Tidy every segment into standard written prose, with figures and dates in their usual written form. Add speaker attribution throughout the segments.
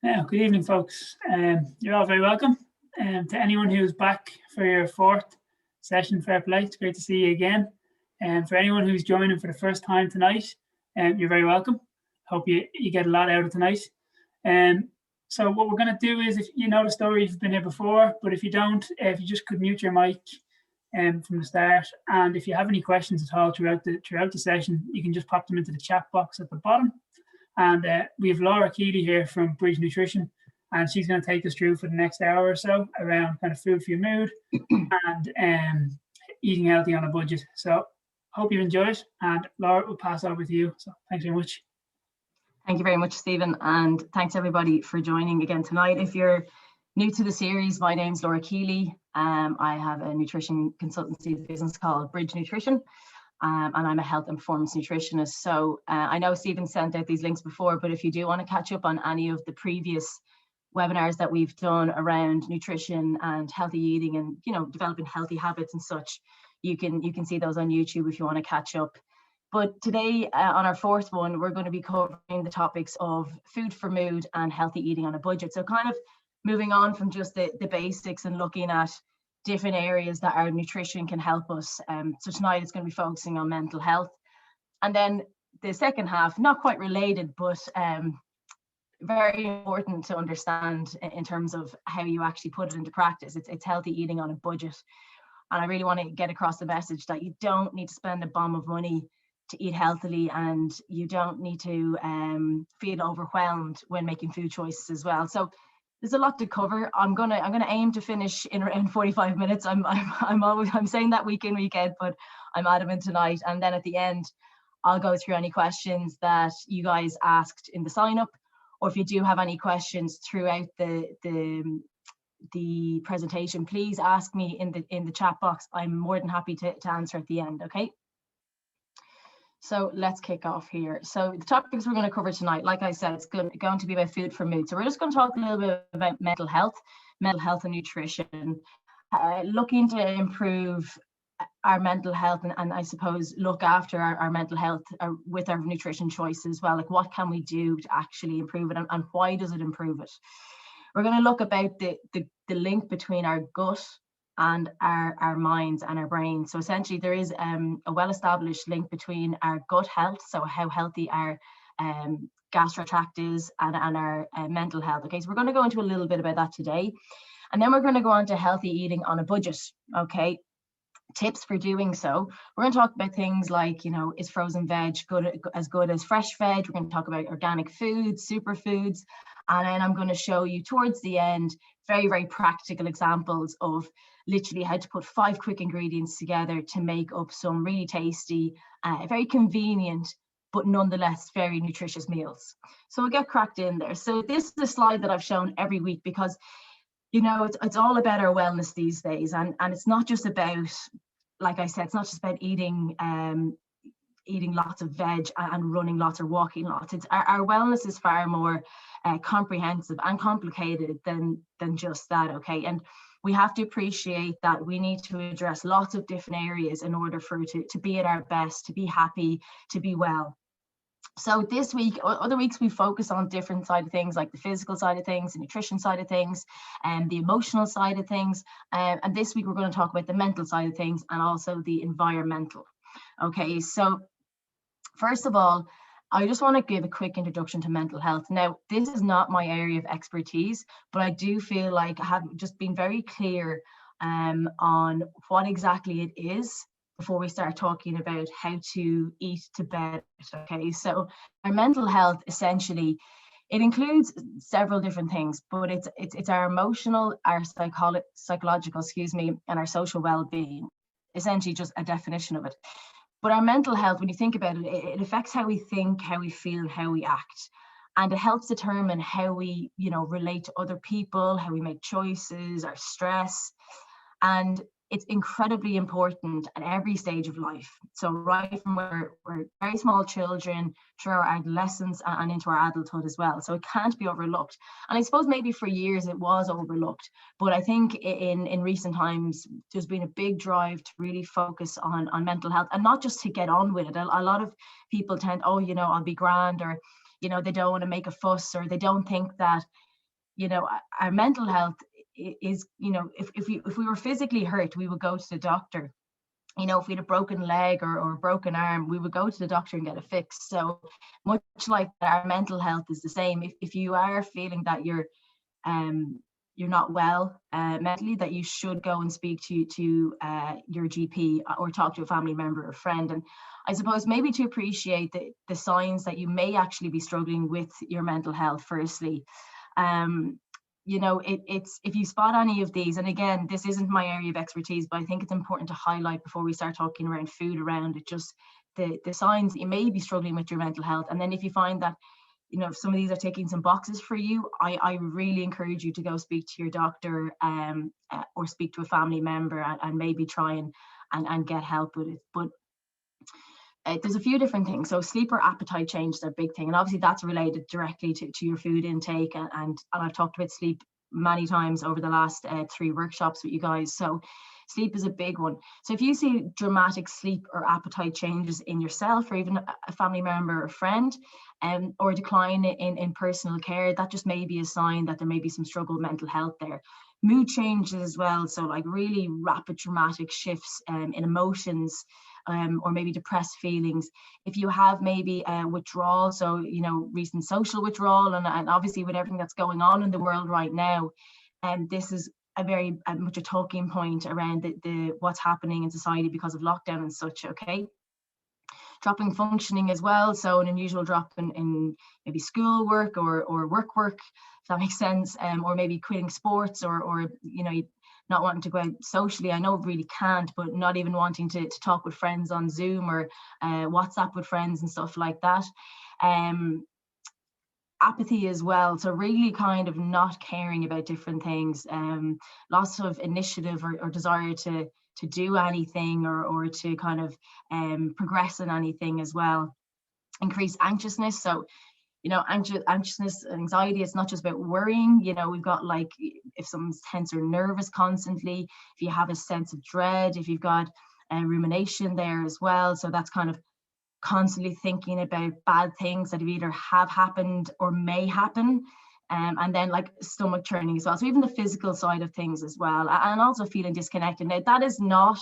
Speaker 1: Yeah, good evening, folks. You're all very welcome. To anyone who's back for your fourth session, fair play. It's great to see you again. And for anyone who's joining for the first time tonight, you're very welcome. Hope you get a lot out of tonight. So what we're going to do is, if you know the story, you've been here before, but if you don't, if you just could mute your mic from the start, and if you have any questions at all throughout the session, you can just pop them into the chat box at the bottom. And we have Laura Keeley here from Bridge Nutrition, and she's going to take us through for the next hour or so around kind of food for your mood and eating healthy on a budget. So hope you enjoy it, and Laura, will pass over to you. So thanks very much.
Speaker 2: Thank you very much, Stephen, and thanks everybody for joining again tonight. If you're new to the series, my name's Laura Keeley. I have a nutrition consultancy business called Bridge Nutrition. And I'm a health and performance nutritionist. So I know Stephen sent out these links before, but if you do want to catch up on any of the previous webinars that we've done around nutrition and healthy eating and, you know, developing healthy habits and such, you can see those on YouTube if you want to catch up. But today on our fourth one, we're going to be covering the topics of food for mood and healthy eating on a budget. So kind of moving on from just the basics and looking at different areas that our nutrition can help us. So tonight it's going to be focusing on mental health. And then the second half, not quite related, but very important to understand in terms of how you actually put it into practice. It's healthy eating on a budget. And I really want to get across the message that you don't need to spend a bomb of money to eat healthily, and you don't need to feel overwhelmed when making food choices as well. So there's a lot to cover. I'm gonna aim to finish in around 45 minutes. I'm saying that week in, week out, but I'm adamant tonight. And then at the end, I'll go through any questions that you guys asked in the sign up, or if you do have any questions throughout the presentation, please ask me in the chat box. I'm more than happy to answer at the end. Okay. So let's kick off here. So the topics we're going to cover tonight, like I said, it's going to be about food for mood. So we're just going to talk a little bit about mental health and nutrition, looking to improve our mental health and I suppose look after our mental health with our nutrition choices as well. Like, what can we do to actually improve it, and why does it improve it? We're going to look about the link between our gut and our minds and our brains. So essentially there is a well-established link between our gut health, so how healthy our gastro tract is, and our mental health. Okay, so we're going to go into a little bit about that today, and then we're going to go on to healthy eating on a budget. Okay, tips for doing so. We're going to talk about things like, you know, is frozen veg good as fresh veg? We're going to talk about organic foods, superfoods, and then I'm going to show you towards the end very, very practical examples of literally how to put 5 quick ingredients together to make up some really tasty, very convenient, but nonetheless very nutritious meals. So we'll get cracked in there. So this is a slide that I've shown every week because, you know, it's all about our wellness these days, and it's not just about, like I said, it's not just about eating lots of veg and running lots or walking lots. It's our wellness is far more comprehensive and complicated than just that. Okay, and we have to appreciate that we need to address lots of different areas in order for it to be at our best, to be happy, to be well. So this week, other weeks, we focus on different side of things, like the physical side of things, the nutrition side of things, and the emotional side of things. And this week, we're going to talk about the mental side of things and also the environmental. Okay, so first of all, I just want to give a quick introduction to mental health. Now, this is not my area of expertise, but I do feel like I have just been very clear on what exactly it is before we start talking about how to eat to bed. Okay, so our mental health, essentially, it includes several different things, but it's our emotional, our psychological, and our social well-being. Essentially, just a definition of it. But our mental health, when you think about it, it affects how we think, how we feel, how we act. And it helps determine how we, you know, relate to other people, how we make choices, our stress. And it's incredibly important at every stage of life. So right from where we're very small children through our adolescence and into our adulthood as well. So it can't be overlooked. And I suppose maybe for years it was overlooked, but I think in recent times, there's been a big drive to really focus on mental health, and not just to get on with it. A lot of people tend, oh, you know, I'll be grand, or, you know, they don't want to make a fuss, or they don't think that you know, our mental health is, you know, if we were physically hurt, we would go to the doctor. You know, if we had a broken leg or a broken arm, we would go to the doctor and get it fixed. So much like our mental health is the same. If you are feeling that you're not well mentally, that you should go and speak to your GP or talk to a family member or friend. And I suppose maybe to appreciate the signs that you may actually be struggling with your mental health firstly. You know, it's if you spot any of these, and again, this isn't my area of expertise, but I think it's important to highlight before we start talking around food around it, just the signs that you may be struggling with your mental health. And then if you find that, you know, if some of these are taking some boxes for you, I really encourage you to go speak to your doctor or speak to a family member and maybe try and get help with it. But there's a few different things. So sleep or appetite changes are a big thing. And obviously that's related directly to your food intake. And I've talked about sleep many times over the last 3 workshops with you guys. So sleep is a big one. So if you see dramatic sleep or appetite changes in yourself or even a family member or friend, or a decline in personal care, that just may be a sign that there may be some struggle with mental health there. Mood changes as well. So like really rapid dramatic shifts in emotions, or maybe depressed feelings. If you have maybe withdrawal, so, you know, recent social withdrawal, and obviously with everything that's going on in the world right now, and this is a very much a talking point around the what's happening in society because of lockdown and such. Okay, dropping functioning as well, so an unusual drop in maybe school work or work, if that makes sense, or maybe quitting sports or you know, not wanting to go out socially. I know it really can't, but not even wanting to talk with friends on Zoom or WhatsApp with friends and stuff like that. Apathy as well, so really kind of not caring about different things, loss of initiative or desire to do anything or to kind of progress in anything as well. Increased anxiousness, so, you know, anxiousness, anxiety, it's not just about worrying. You know, we've got like if someone's tense or nervous constantly, if you have a sense of dread, if you've got rumination there as well, so that's kind of constantly thinking about bad things that either have happened or may happen. And then like stomach churning as well, so even the physical side of things as well, and also feeling disconnected. Now that is not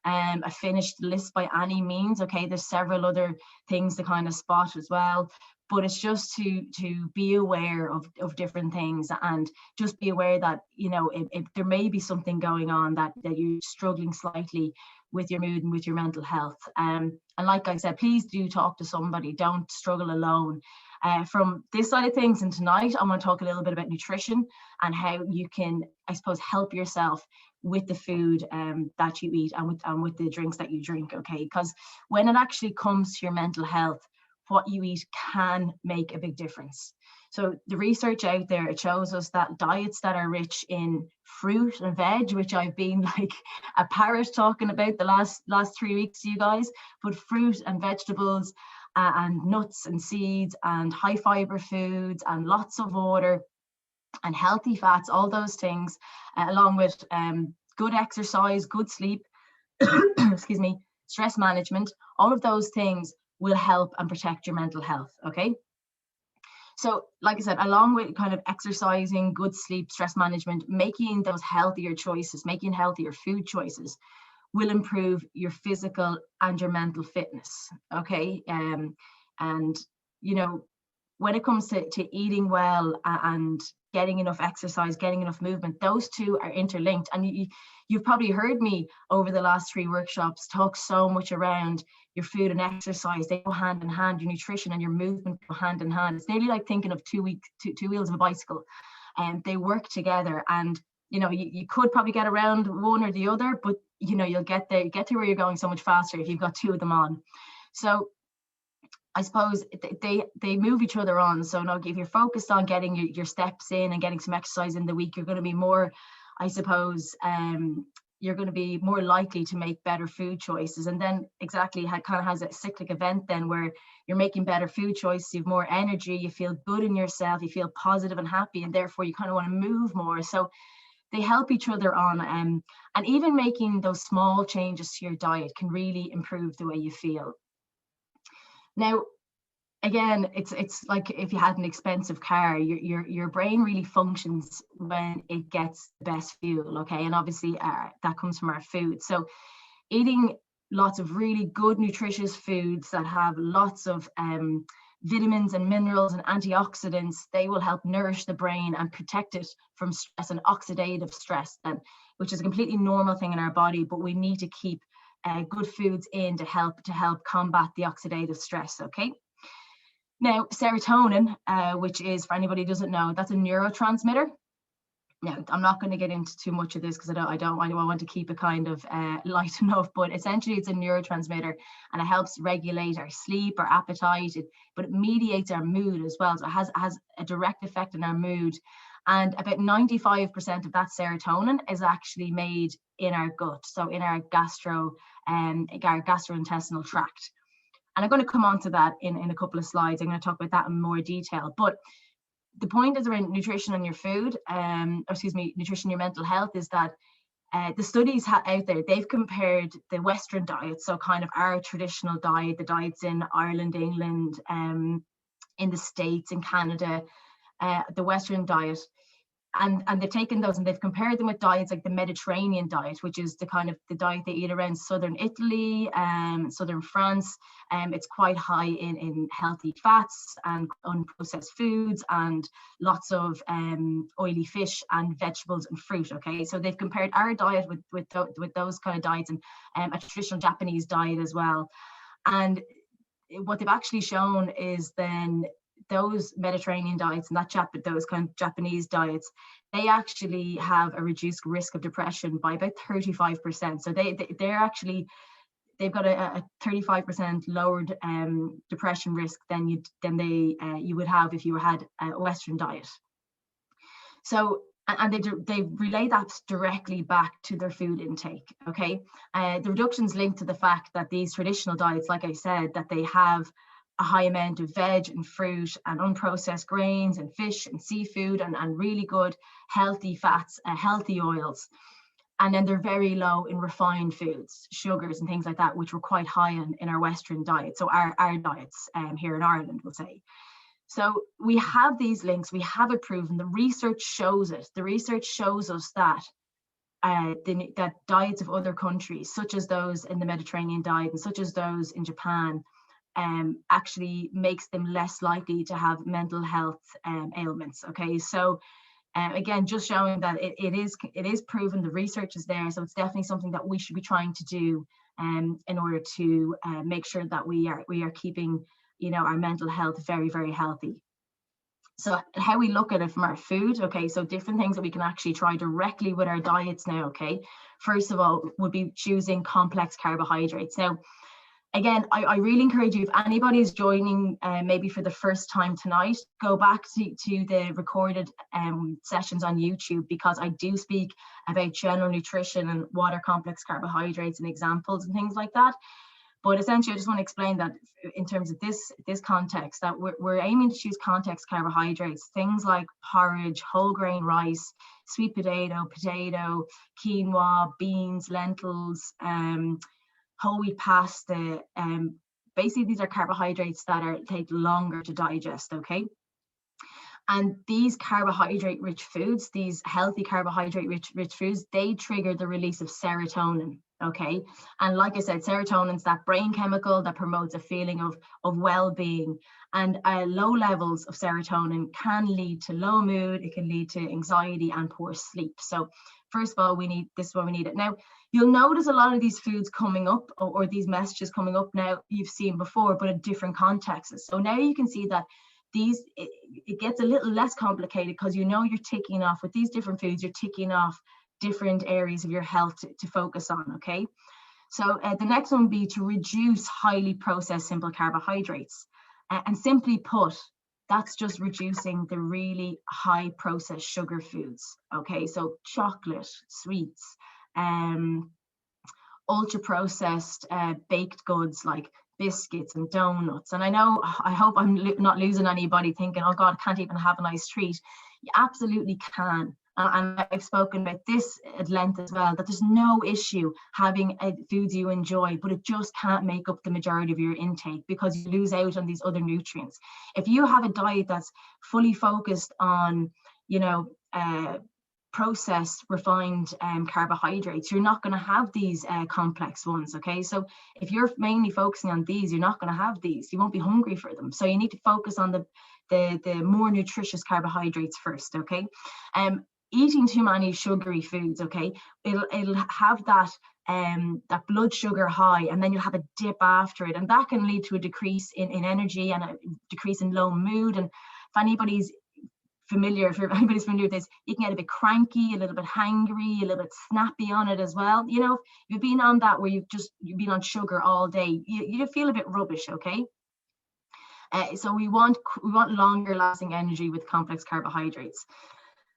Speaker 2: a finished list by any means. Okay, there's several other things to kind of spot as well, but it's just to be aware of different things, and just be aware that, you know, if there may be something going on that you're struggling slightly with your mood and with your mental health. And like I said, please do talk to somebody, don't struggle alone. From this side of things, and tonight I want to talk a little bit about nutrition and how you can, I suppose, help yourself with the food that you eat and with the drinks that you drink. Okay, because when it actually comes to your mental health, what you eat can make a big difference. So the research out there, it shows us that diets that are rich in fruit and veg, which I've been like a parrot talking about the last 3 weeks to you guys, but fruit and vegetables and nuts and seeds and high fiber foods and lots of water and healthy fats, all those things, along with good exercise, good sleep, excuse me, stress management, all of those things will help and protect your mental health. Okay, so like I said, along with kind of exercising, good sleep, stress management, making those healthier choices, making healthier food choices will improve your physical and your mental fitness. Okay, and you know, when it comes to eating well and getting enough exercise, getting enough movement, those two are interlinked. And you've probably heard me over the last 3 workshops talk so much around your food and exercise. They go hand in hand. Your nutrition and your movement go hand in hand. It's nearly like thinking of two wheels of a bicycle, and they work together. And you know, you could probably get around one or the other, but you know, you'll get there, get to where you're going so much faster if you've got 2 of them on. So I suppose they move each other on. So now if you're focused on getting your steps in and getting some exercise in the week, you're going to be more, I suppose, you're going to be more likely to make better food choices. And then exactly kind of has a cyclic event then where you're making better food choices, you have more energy, you feel good in yourself, you feel positive and happy, and therefore you kind of want to move more. So they help each other on. And even making those small changes to your diet can really improve the way you feel. Now, again, it's like if you had an expensive car, your brain really functions when it gets the best fuel, okay? And obviously that comes from our food. So eating lots of really good nutritious foods that have lots of vitamins and minerals and antioxidants, they will help nourish the brain and protect it from stress and oxidative stress, then, which is a completely normal thing in our body, but we need to keep good foods in to help combat the oxidative stress, okay? Now, serotonin, which is, for anybody who doesn't know, that's a neurotransmitter. Now, I'm not going to get into too much of this because I want to keep it kind of light enough, but essentially it's a neurotransmitter and it helps regulate our sleep, our appetite, but it mediates our mood as well. So it has a direct effect on our mood. And about 95% of that serotonin is actually made in our gut, so in our gastrointestinal tract. And I'm going to come on to that in a couple of slides. I'm going to talk about that in more detail. But the point is around nutrition and your food, nutrition, your mental health, is that the studies out there, they've compared the Western diet, so kind of our traditional diet, the diets in Ireland, England, in the States, in Canada, the Western diet. And they've taken those and they've compared them with diets like the Mediterranean diet, which is the kind of the diet they eat around southern Italy, southern France. It's quite high in healthy fats and unprocessed foods and lots of oily fish and vegetables and fruit. Okay, so they've compared our diet with those kind of diets and a traditional Japanese diet as well. And what they've actually shown is then those Mediterranean diets and those kind of Japanese diets, they actually have a reduced risk of depression by about 35%. So they've got a 35% lowered depression risk than you would have if you had a Western diet. So, and they relay that directly back to their food intake. Okay, the reductions linked to the fact that these traditional diets, like I said, that they have a high amount of veg and fruit and unprocessed grains and fish and seafood and really good healthy fats, healthy oils. And then they're very low in refined foods, sugars and things like that, which were quite high in our Western diet. So our diets here in Ireland, we'll say. So we have these links, we have it proven, the research shows it. The research shows us that that diets of other countries, such as those in the Mediterranean diet and such as those in Japan, actually makes them less likely to have mental health ailments. Okay, so again, just showing that it is proven, the research is there, so it's definitely something that we should be trying to do in order to make sure that we are keeping, you know, our mental health very, very healthy. So how we look at it from our food, okay, so different things that we can actually try directly with our diets now. Okay, first of all would be choosing complex carbohydrates. Now, again, I really encourage you, if anybody is joining maybe for the first time tonight, go back to the recorded sessions on YouTube, because I do speak about general nutrition and what are complex carbohydrates and examples and things like that. But essentially, I just want to explain that in terms of this context, that we're aiming to choose complex carbohydrates, things like porridge, whole grain rice, sweet potato, quinoa, beans, lentils, whole wheat pasta. Basically, these are carbohydrates that take longer to digest. Okay, and these carbohydrate-rich foods, these healthy carbohydrate-rich foods, they trigger the release of serotonin. Okay, and like I said, serotonin is that brain chemical that promotes a feeling of well-being, and low levels of serotonin can lead to low mood. It can lead to anxiety and poor sleep. So first of all, this is why we need it. Now, you'll notice a lot of these foods coming up, or these messages coming up now, you've seen before, but in different contexts. So now you can see that it gets a little less complicated, because you know you're ticking off with these different foods, you're ticking off different areas of your health to focus on. Okay, so the next one would be to reduce highly processed simple carbohydrates, and simply put, that's just reducing the really high processed sugar foods. Okay, so chocolate, sweets, ultra processed baked goods like biscuits and donuts. And I hope I'm not losing anybody thinking, oh God, I can't even have a nice treat. You absolutely can. And I've spoken about this at length as well, that there's no issue having foods you enjoy, but it just can't make up the majority of your intake because you lose out on these other nutrients. If you have a diet that's fully focused on, processed, refined carbohydrates, you're not going to have these complex ones, okay? So if you're mainly focusing on these, you're not going to have these. You won't be hungry for them. So you need to focus on the more nutritious carbohydrates first, okay? Eating too many sugary foods, okay, it'll have that blood sugar high, and then you'll have a dip after it, and that can lead to a decrease in energy and a decrease in low mood. And if anybody's familiar with this, you can get a bit cranky, a little bit hangry, a little bit snappy on it as well. You know, if you've been on that where you've been on sugar all day, you feel a bit rubbish, okay? So we want longer lasting energy with complex carbohydrates.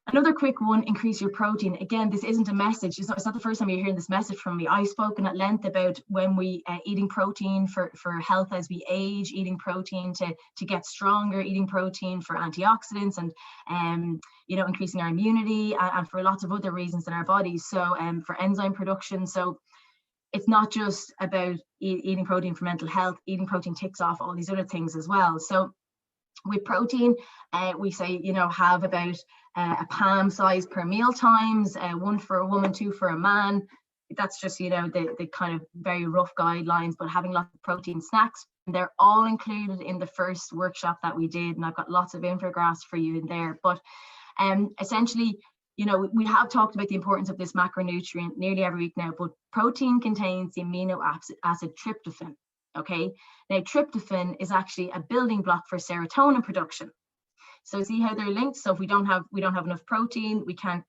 Speaker 2: Another quick one, increase your protein. Again, this isn't a message. It's not the first time you're hearing this message from me. I've spoken at length about when we eating protein for health as we age, eating protein to get stronger, eating protein for antioxidants and increasing our immunity and for lots of other reasons in our bodies. So for enzyme production. So it's not just about eating protein for mental health. Eating protein ticks off all these other things as well. So with protein, we say, have about a palm size per meal times, 1 for a woman, 2 for a man. That's just, the kind of very rough guidelines, but having lots of protein snacks. They're all included in the first workshop that we did, and I've got lots of infographics for you in there. But essentially, we have talked about the importance of this macronutrient nearly every week now, but protein contains the amino acid tryptophan. Okay, now tryptophan is actually a building block for serotonin production. So see how they're linked. So if we don't have enough protein, we don't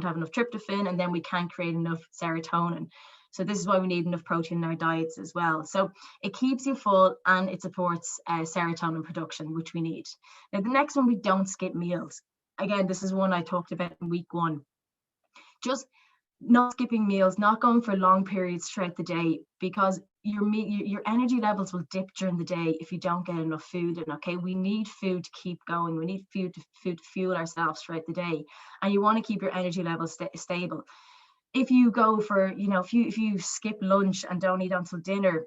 Speaker 2: have enough tryptophan, and then we can't create enough serotonin. So this is why we need enough protein in our diets as well. So it keeps you full and it supports serotonin production, which we need. Now the next one, we don't skip meals. Again, this is one I talked about in week 1. Just not skipping meals, not going for long periods throughout the day, because your energy levels will dip during the day if you don't get enough food in. Okay, we need food to keep going. We need food to fuel ourselves throughout the day, and you want to keep your energy levels stable. If you go for, if you skip lunch and don't eat until dinner,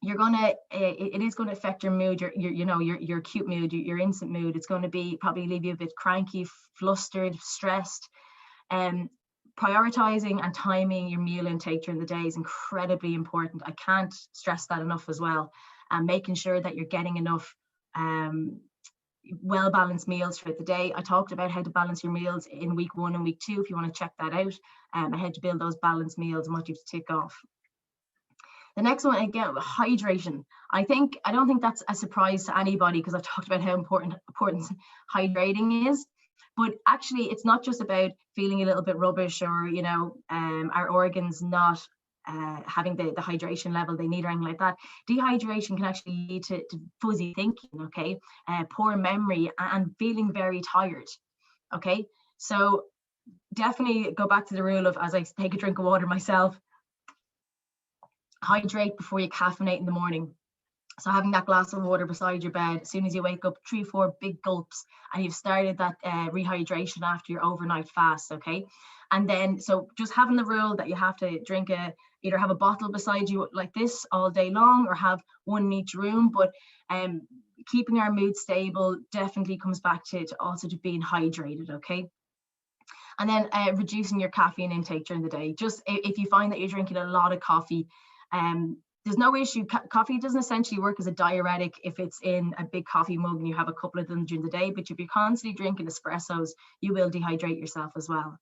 Speaker 2: it is going to affect your mood, your acute mood, your instant mood. It's going to probably leave you a bit cranky, flustered, stressed. Prioritizing and timing your meal intake during the day is incredibly important. I can't stress that enough as well. And making sure that you're getting enough well-balanced meals throughout the day. I talked about how to balance your meals in week 1 and week 2, if you want to check that out, and how to build those balanced meals and what you have to tick off. The next one, again, hydration. I don't think that's a surprise to anybody, because I've talked about how important hydrating is. But actually, it's not just about feeling a little bit rubbish or, our organs not having the hydration level they need or anything like that. Dehydration can actually lead to fuzzy thinking, okay, poor memory and feeling very tired, okay? So definitely go back to the rule of, as I take a drink of water myself, hydrate before you caffeinate in the morning. So having that glass of water beside your bed, as soon as you wake up, 3-4 big gulps, and you've started that rehydration after your overnight fast, okay? And then, so just having the rule that you have to drink either have a bottle beside you like this all day long, or have one in each room. But keeping our mood stable definitely comes back to also to being hydrated, okay? And then reducing your caffeine intake during the day. Just if you find that you're drinking a lot of coffee, there's no issue. Coffee doesn't essentially work as a diuretic if it's in a big coffee mug and you have a couple of them during the day, but if you're constantly drinking espressos, you will dehydrate yourself as well.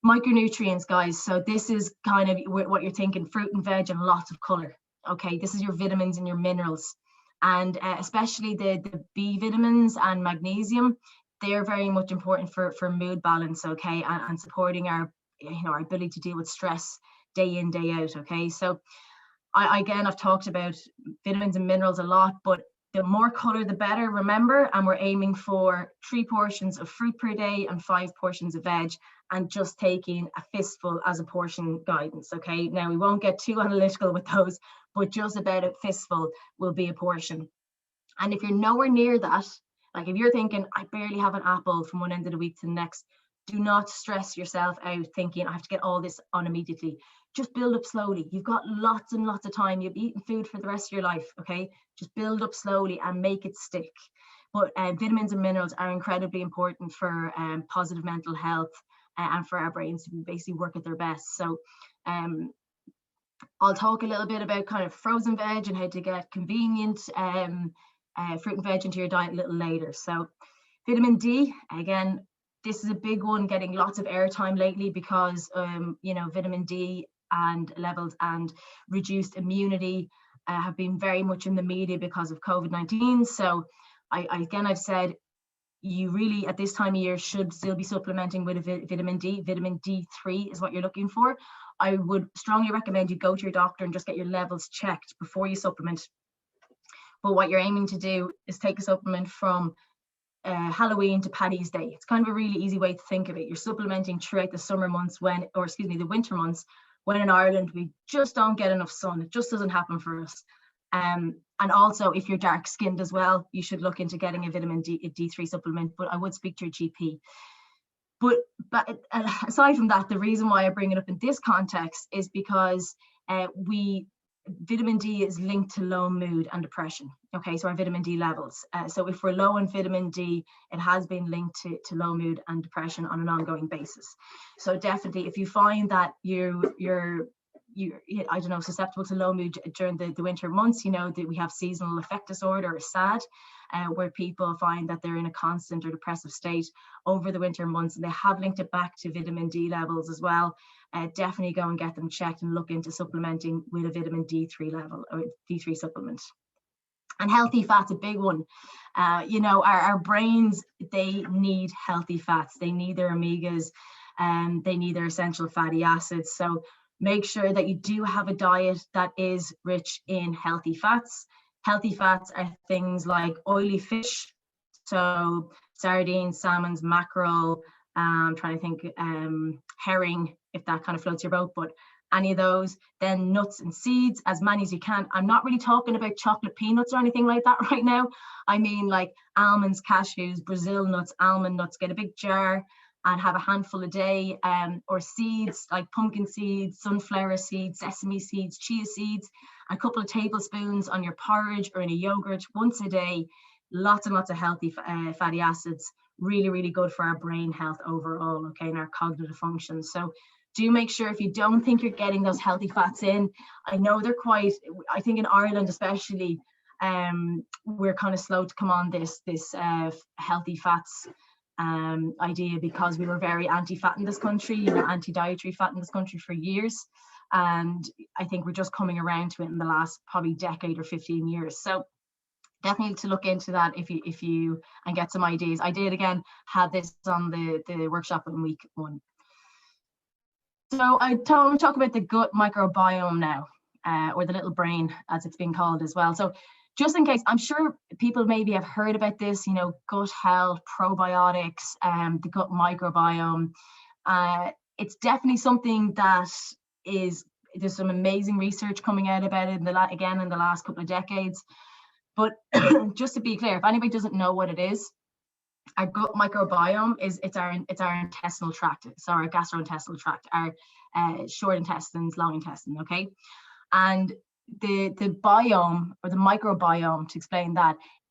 Speaker 2: Micronutrients, guys. So this is kind of what you're thinking, fruit and veg and lots of color. Okay, this is your vitamins and your minerals. And especially the B vitamins and magnesium, they're very much important for mood balance, okay, and supporting our ability to deal with stress day in, day out, okay? So I've talked about vitamins and minerals a lot, but the more color, the better, remember, and we're aiming for 3 portions of fruit per day and 5 portions of veg, and just taking a fistful as a portion guidance, okay? Now, we won't get too analytical with those, but just about a fistful will be a portion. And if you're nowhere near that, Like if you're thinking, I barely have an apple from one end of the week to the next, do not stress yourself out thinking I have to get all this on immediately. Just build up slowly. You've got lots and lots of time. You'll be eating food for the rest of your life, okay? Just build up slowly and make it stick. But vitamins and minerals are incredibly important for positive mental health and for our brains to basically work at their best. So I'll talk a little bit about kind of frozen veg and how to get convenient fruit and veg into your diet a little later. So vitamin D, again, this is a big one, getting lots of airtime lately because, you know, vitamin D and levels and reduced immunity have been very much in the media because of COVID-19. So I've said, you really at this time of year should still be supplementing with a vitamin D. Vitamin D3 is what you're looking for. I would strongly recommend you go to your doctor and just get your levels checked before you supplement. But what you're aiming to do is take a supplement from Halloween to Paddy's Day. It's kind of a really easy way to think of it. You're supplementing throughout the summer months the winter months, when in Ireland we just don't get enough sun. It just doesn't happen for us. And also, if you're dark skinned as well, you should look into getting a vitamin D3 supplement, but I would speak to your GP. But aside from that, the reason why I bring it up in this context is because vitamin D is linked to low mood and depression. Okay, so our vitamin D levels. So if we're low in vitamin D, it has been linked to low mood and depression on an ongoing basis. So definitely, if you find that you're I don't know, susceptible to low mood during the winter months, you know, that we have seasonal affect disorder or SAD, where people find that they're in a constant or depressive state over the winter months, and they have linked it back to vitamin D levels as well. Definitely go and get them checked and look into supplementing with a vitamin D3 level or D3 supplement. And healthy fat's a big one. You know, our brains, they need healthy fats. They need their omegas, and they need their essential fatty acids. So make sure that you do have a diet that is rich in healthy fats. Healthy fats are things like oily fish, so sardines, salmons, mackerel, I'm trying to think, herring, if that kind of floats your boat, but any of those. Then nuts and seeds, as many as you can. I'm not really talking about chocolate peanuts or anything like that right now. I mean like almonds, cashews, Brazil nuts, almond nuts. Get a big jar and have a handful a day, or seeds like pumpkin seeds, sunflower seeds, sesame seeds, chia seeds, a couple of tablespoons on your porridge or in a yogurt once a day. Lots and lots of healthy fatty acids, really, really good for our brain health overall, okay, and our cognitive functions. So do make sure, if you don't think you're getting those healthy fats in, I know they're quite, I think in Ireland especially, we're kind of slow to come on this healthy fats idea, because we were very anti-fat in this country, you know, anti-dietary fat in this country for years, and I think we're just coming around to it in the last probably decade or 15 years. So definitely to look into that if you and get some ideas. I did again have this on the workshop in week 1. So I talk about the gut microbiome now, or the little brain as it's being called as well. So just in case, I'm sure people maybe have heard about this, you know, gut health, probiotics, the gut microbiome. It's definitely something that there's some amazing research coming out about it in the last couple of decades. But just to be clear, if anybody doesn't know what it is, our gut microbiome it's our intestinal tract, so our gastrointestinal tract, our short intestines, long intestine, okay? And the biome, or the microbiome, to explain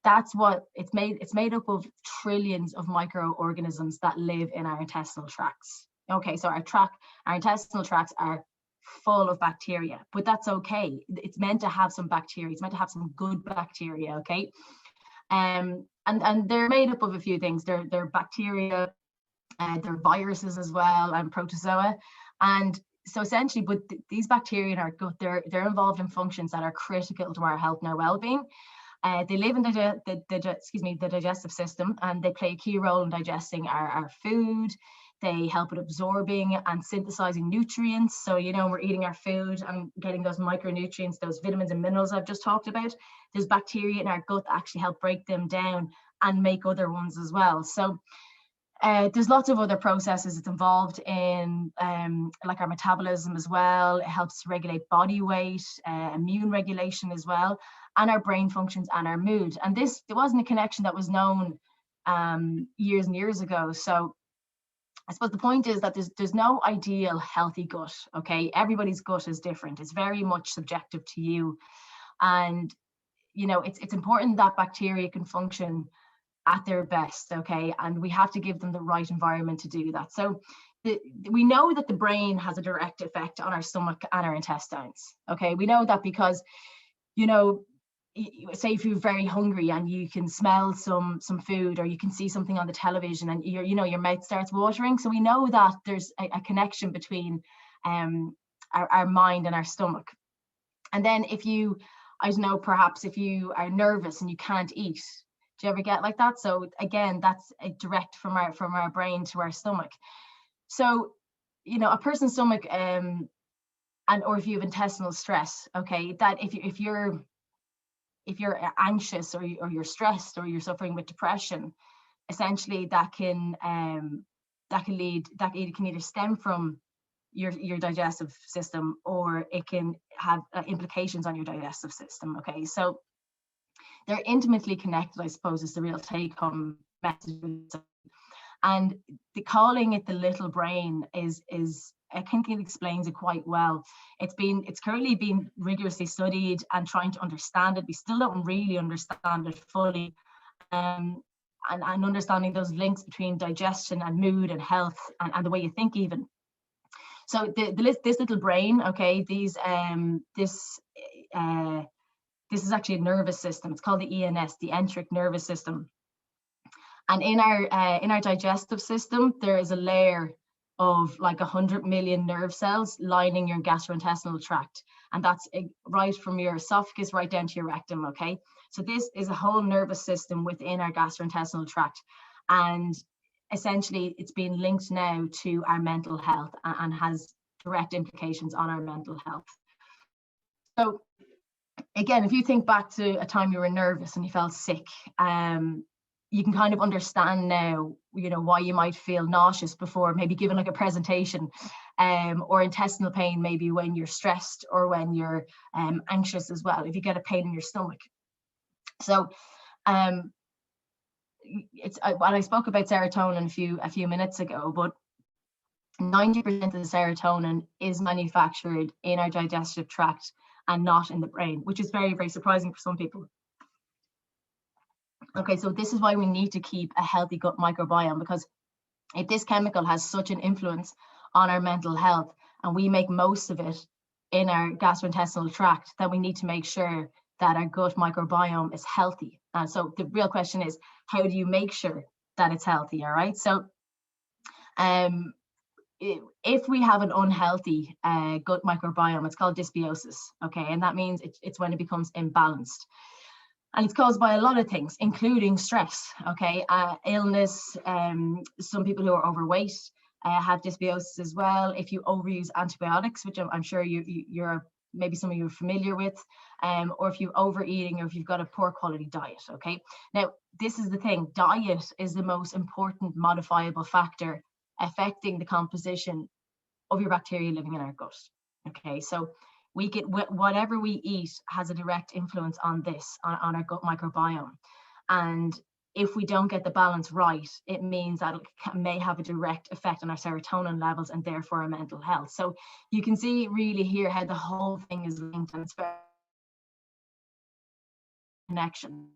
Speaker 2: that's what it's made up of, trillions of microorganisms that live in our intestinal tracts. Okay, so our intestinal tracts are full of bacteria, but that's okay. It's meant to have some bacteria. It's meant to have some good bacteria, okay? And they're made up of a few things. They're bacteria, they're viruses as well, and protozoa. And so essentially, but these bacteria in our gut, they're involved in functions that are critical to our health and our well-being. They live in the digestive system, and they play a key role in digesting our food. They help with absorbing and synthesizing nutrients. So, you know, we're eating our food and getting those micronutrients, those vitamins and minerals I've just talked about. There's bacteria in our gut that actually help break them down and make other ones as well. So there's lots of other processes it's involved in, like our metabolism as well. It helps regulate body weight, immune regulation as well, and our brain functions and our mood. And there wasn't a connection that was known years and years ago. So I suppose the point is that there's no ideal healthy gut. Okay, everybody's gut is different. It's very much subjective to you, and it's important that bacteria can function at their best. Okay, and we have to give them the right environment to do that. So we know that the brain has a direct effect on our stomach and our intestines. Okay, we know that because say if you're very hungry and you can smell some food, or you can see something on the television and your mouth starts watering. So we know that there's a connection between our mind and our stomach. And then if you, I don't know, perhaps if you are nervous and you can't eat, do you ever get like that? So again, that's a direct from our brain to our stomach. So a person's stomach or if you have intestinal stress, okay, that if you're anxious or you're stressed or you're suffering with depression, essentially that can either stem from your digestive system, or it can have implications on your digestive system. Okay, so they're intimately connected, I suppose, is the real take-home message. And calling it the little brain is I think it explains it quite well. It's currently being rigorously studied and trying to understand it. We still don't really understand it fully, and understanding those links between digestion and mood and health and the way you think even. So this little brain, okay, this is actually a nervous system. It's called the ENS, the enteric nervous system. And in our digestive system, there is a layer of like 100 million nerve cells lining your gastrointestinal tract, and that's right from your esophagus right down to your rectum. Okay, so this is a whole nervous system within our gastrointestinal tract, and essentially it's being linked now to our mental health and has direct implications on our mental health. So again, if you think back to a time you were nervous and you felt sick, you can kind of understand now, why you might feel nauseous before maybe giving like a presentation, or intestinal pain maybe when you're stressed or when you're anxious as well, if you get a pain in your stomach. So I spoke about serotonin a few minutes ago, but 90% of the serotonin is manufactured in our digestive tract and not in the brain, which is very, very surprising for some people. Okay, so this is why we need to keep a healthy gut microbiome, because if this chemical has such an influence on our mental health and we make most of it in our gastrointestinal tract, then we need to make sure that our gut microbiome is healthy. And so the real question is, how do you make sure that it's healthy? All right, so if we have an unhealthy gut microbiome, it's called dysbiosis. Okay, and that means it's when it becomes imbalanced. And it's caused by a lot of things, including stress, okay, illness. Some people who are overweight have dysbiosis as well. If you overuse antibiotics, which I'm sure you're maybe some of you are familiar with, or if you're overeating, or if you've got a poor quality diet, okay. Now, this is the thing, diet is the most important modifiable factor affecting the composition of your bacteria living in our gut, okay. So we get whatever we eat has a direct influence on this, on our gut microbiome. And if we don't get the balance right, it means that it may have a direct effect on our serotonin levels and therefore our mental health. So you can see really here how the whole thing is linked, and it's very connection.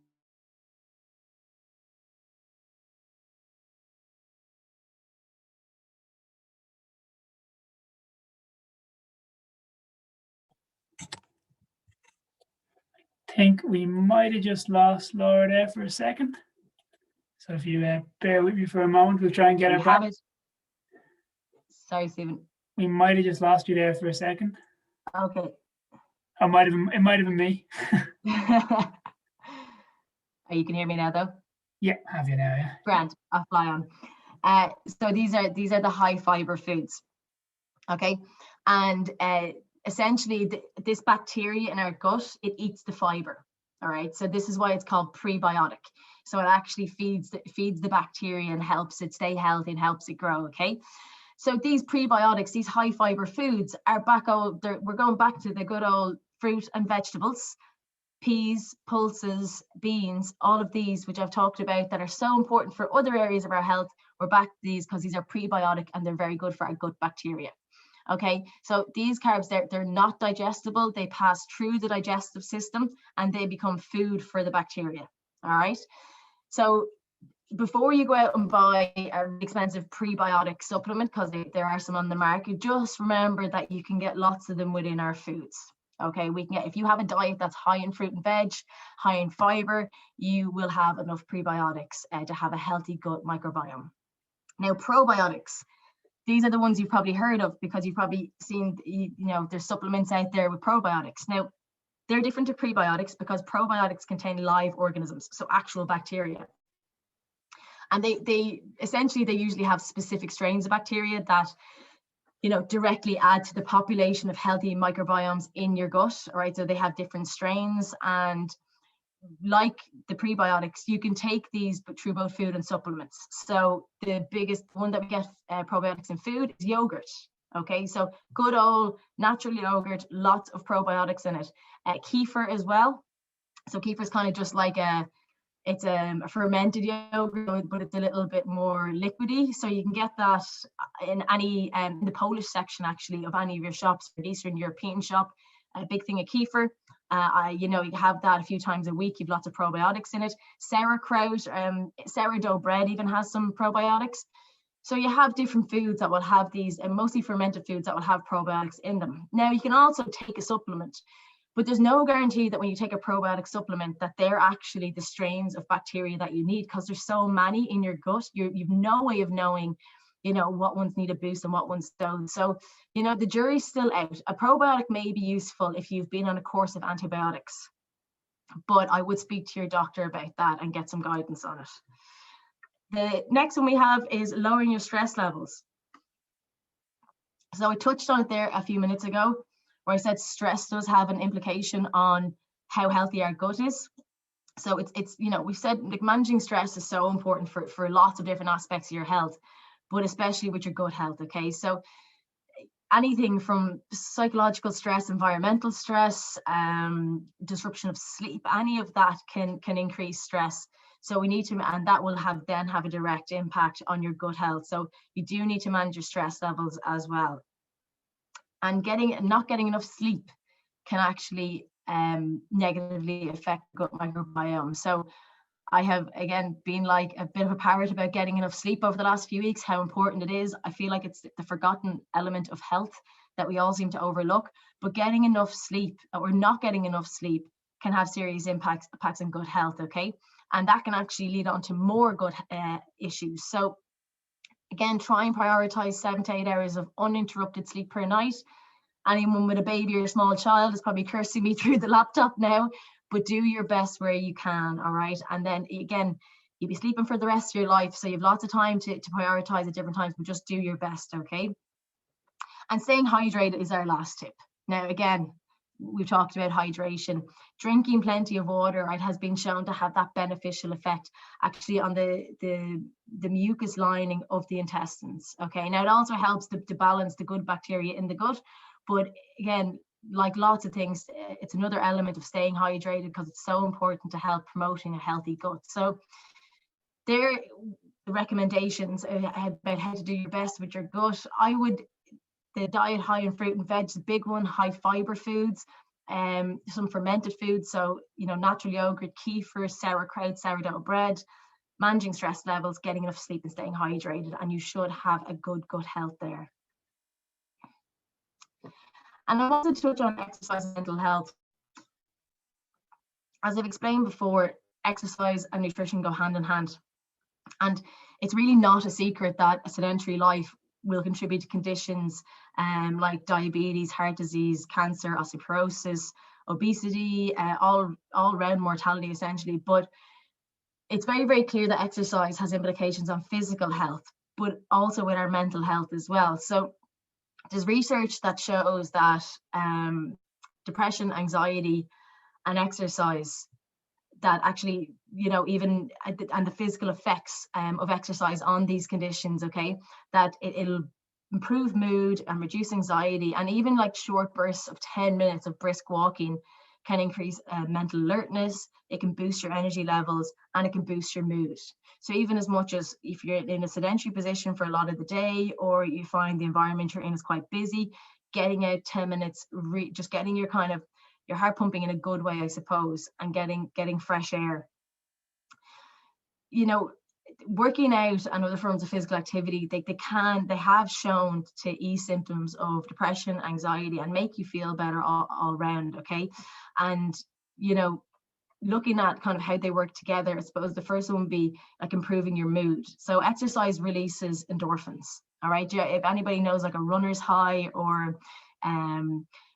Speaker 1: Think we might have just lost Laura there for a second. So if you bear with me for a moment, we'll try and get her back.
Speaker 2: Sorry, Stephen.
Speaker 1: We might have just lost you there for a second.
Speaker 2: Okay.
Speaker 1: It might have been me.
Speaker 2: Oh, you can hear me now, though?
Speaker 1: Yeah, have you now, yeah.
Speaker 2: Grand, I'll fly on. So these are the high fiber foods, okay? And essentially this bacteria in our gut, it eats the fiber, all right? So this is why it's called prebiotic. So it actually feeds the bacteria and helps it stay healthy and helps it grow, okay? So these prebiotics, these high fiber foods are we're going back to the good old fruit and vegetables, peas, pulses, beans, all of these, which I've talked about, that are so important for other areas of our health. We're back to these because these are prebiotic and they're very good for our gut bacteria. Okay, so these carbs, they're not digestible. They pass through the digestive system and they become food for the bacteria. All right, so before you go out and buy an expensive prebiotic supplement, because there are some on the market, just remember that you can get lots of them within our foods. Okay, we can get, if you have a diet that's high in fruit and veg, high in fiber, you will have enough prebiotics to have a healthy gut microbiome. Now, probiotics, these are the ones you've probably heard of because you've probably seen, there's supplements out there with probiotics. Now, they're different to prebiotics because probiotics contain live organisms, so actual bacteria. And they essentially, they usually have specific strains of bacteria that, directly add to the population of healthy microbiomes in your gut. All right, so they have different strains, and like the prebiotics, you can take these through both food and supplements. So the biggest one that we get probiotics in food is yogurt. Okay, so good old natural yogurt, lots of probiotics in it. Kefir as well. So kefir is kind of just like it's a fermented yogurt, but it's a little bit more liquidy. So you can get that in any, in the Polish section actually of any of your shops, an Eastern European shop, a big thing of kefir. You have that a few times a week. You've lots of probiotics in it. Sauerkraut, sourdough bread even has some probiotics. So you have different foods that will have these, and mostly fermented foods that will have probiotics in them. Now you can also take a supplement, but there's no guarantee that when you take a probiotic supplement that they're actually the strains of bacteria that you need, because there's so many in your gut. You've no way of knowing, what ones need a boost and what ones don't. So, the jury's still out. A probiotic may be useful if you've been on a course of antibiotics, but I would speak to your doctor about that and get some guidance on it. The next one we have is lowering your stress levels. So I touched on it there a few minutes ago, where I said stress does have an implication on how healthy our gut is. So it's we said like managing stress is so important for lots of different aspects of your health, but especially with your gut health. Okay, so anything from psychological stress, environmental stress, disruption of sleep, any of that can increase stress. So we need to, and that will have a direct impact on your gut health. So you do need to manage your stress levels as well. And not getting enough sleep can actually negatively affect gut microbiome. So I have, again, been like a bit of a parrot about getting enough sleep over the last few weeks, how important it is. I feel like it's the forgotten element of health that we all seem to overlook. But getting enough sleep or not getting enough sleep can have serious impacts on gut health, okay? And that can actually lead on to more gut issues. So again, try and prioritize 7 to 8 hours of uninterrupted sleep per night. Anyone with a baby or a small child is probably cursing me through the laptop now, but do your best where you can, all right? And then again, you'll be sleeping for the rest of your life, so you have lots of time to prioritize at different times, but just do your best, okay? And staying hydrated is our last tip. Now, again, we've talked about hydration. Drinking plenty of water, right, has been shown to have that beneficial effect actually on the mucus lining of the intestines. Okay, now it also helps to balance the good bacteria in the gut, but again, like lots of things, it's another element of staying hydrated because it's so important to help promoting a healthy gut. So there are the recommendations about how to do your best with your gut. The diet high in fruit and veg is a big one, high fiber foods, some fermented foods, so natural yogurt, kefir, sauerkraut, sourdough bread, managing stress levels, getting enough sleep and staying hydrated, and you should have a good gut health there. And I wanted to touch on exercise and mental health. As I've explained before, exercise and nutrition go hand in hand. And it's really not a secret that a sedentary life will contribute to conditions like diabetes, heart disease, cancer, osteoporosis, obesity, all around mortality essentially. But it's very, very clear that exercise has implications on physical health, but also with our mental health as well. So there's research that shows that depression, anxiety, and exercise, that actually, even and the physical effects of exercise on these conditions, okay, that it'll improve mood and reduce anxiety, and even like short bursts of 10 minutes of brisk walking can increase mental alertness, it can boost your energy levels, and it can boost your mood. So even as much as if you're in a sedentary position for a lot of the day, or you find the environment you're in is quite busy, getting out 10 minutes, just getting your heart pumping in a good way, I suppose, and getting fresh air. You know, working out and other forms of physical activity, they have shown to ease symptoms of depression, anxiety, and make you feel better all around. Okay. And, you know, looking at kind of how they work together, I suppose the first one would be like improving your mood. So exercise releases endorphins. All right. If anybody knows like a runner's high, or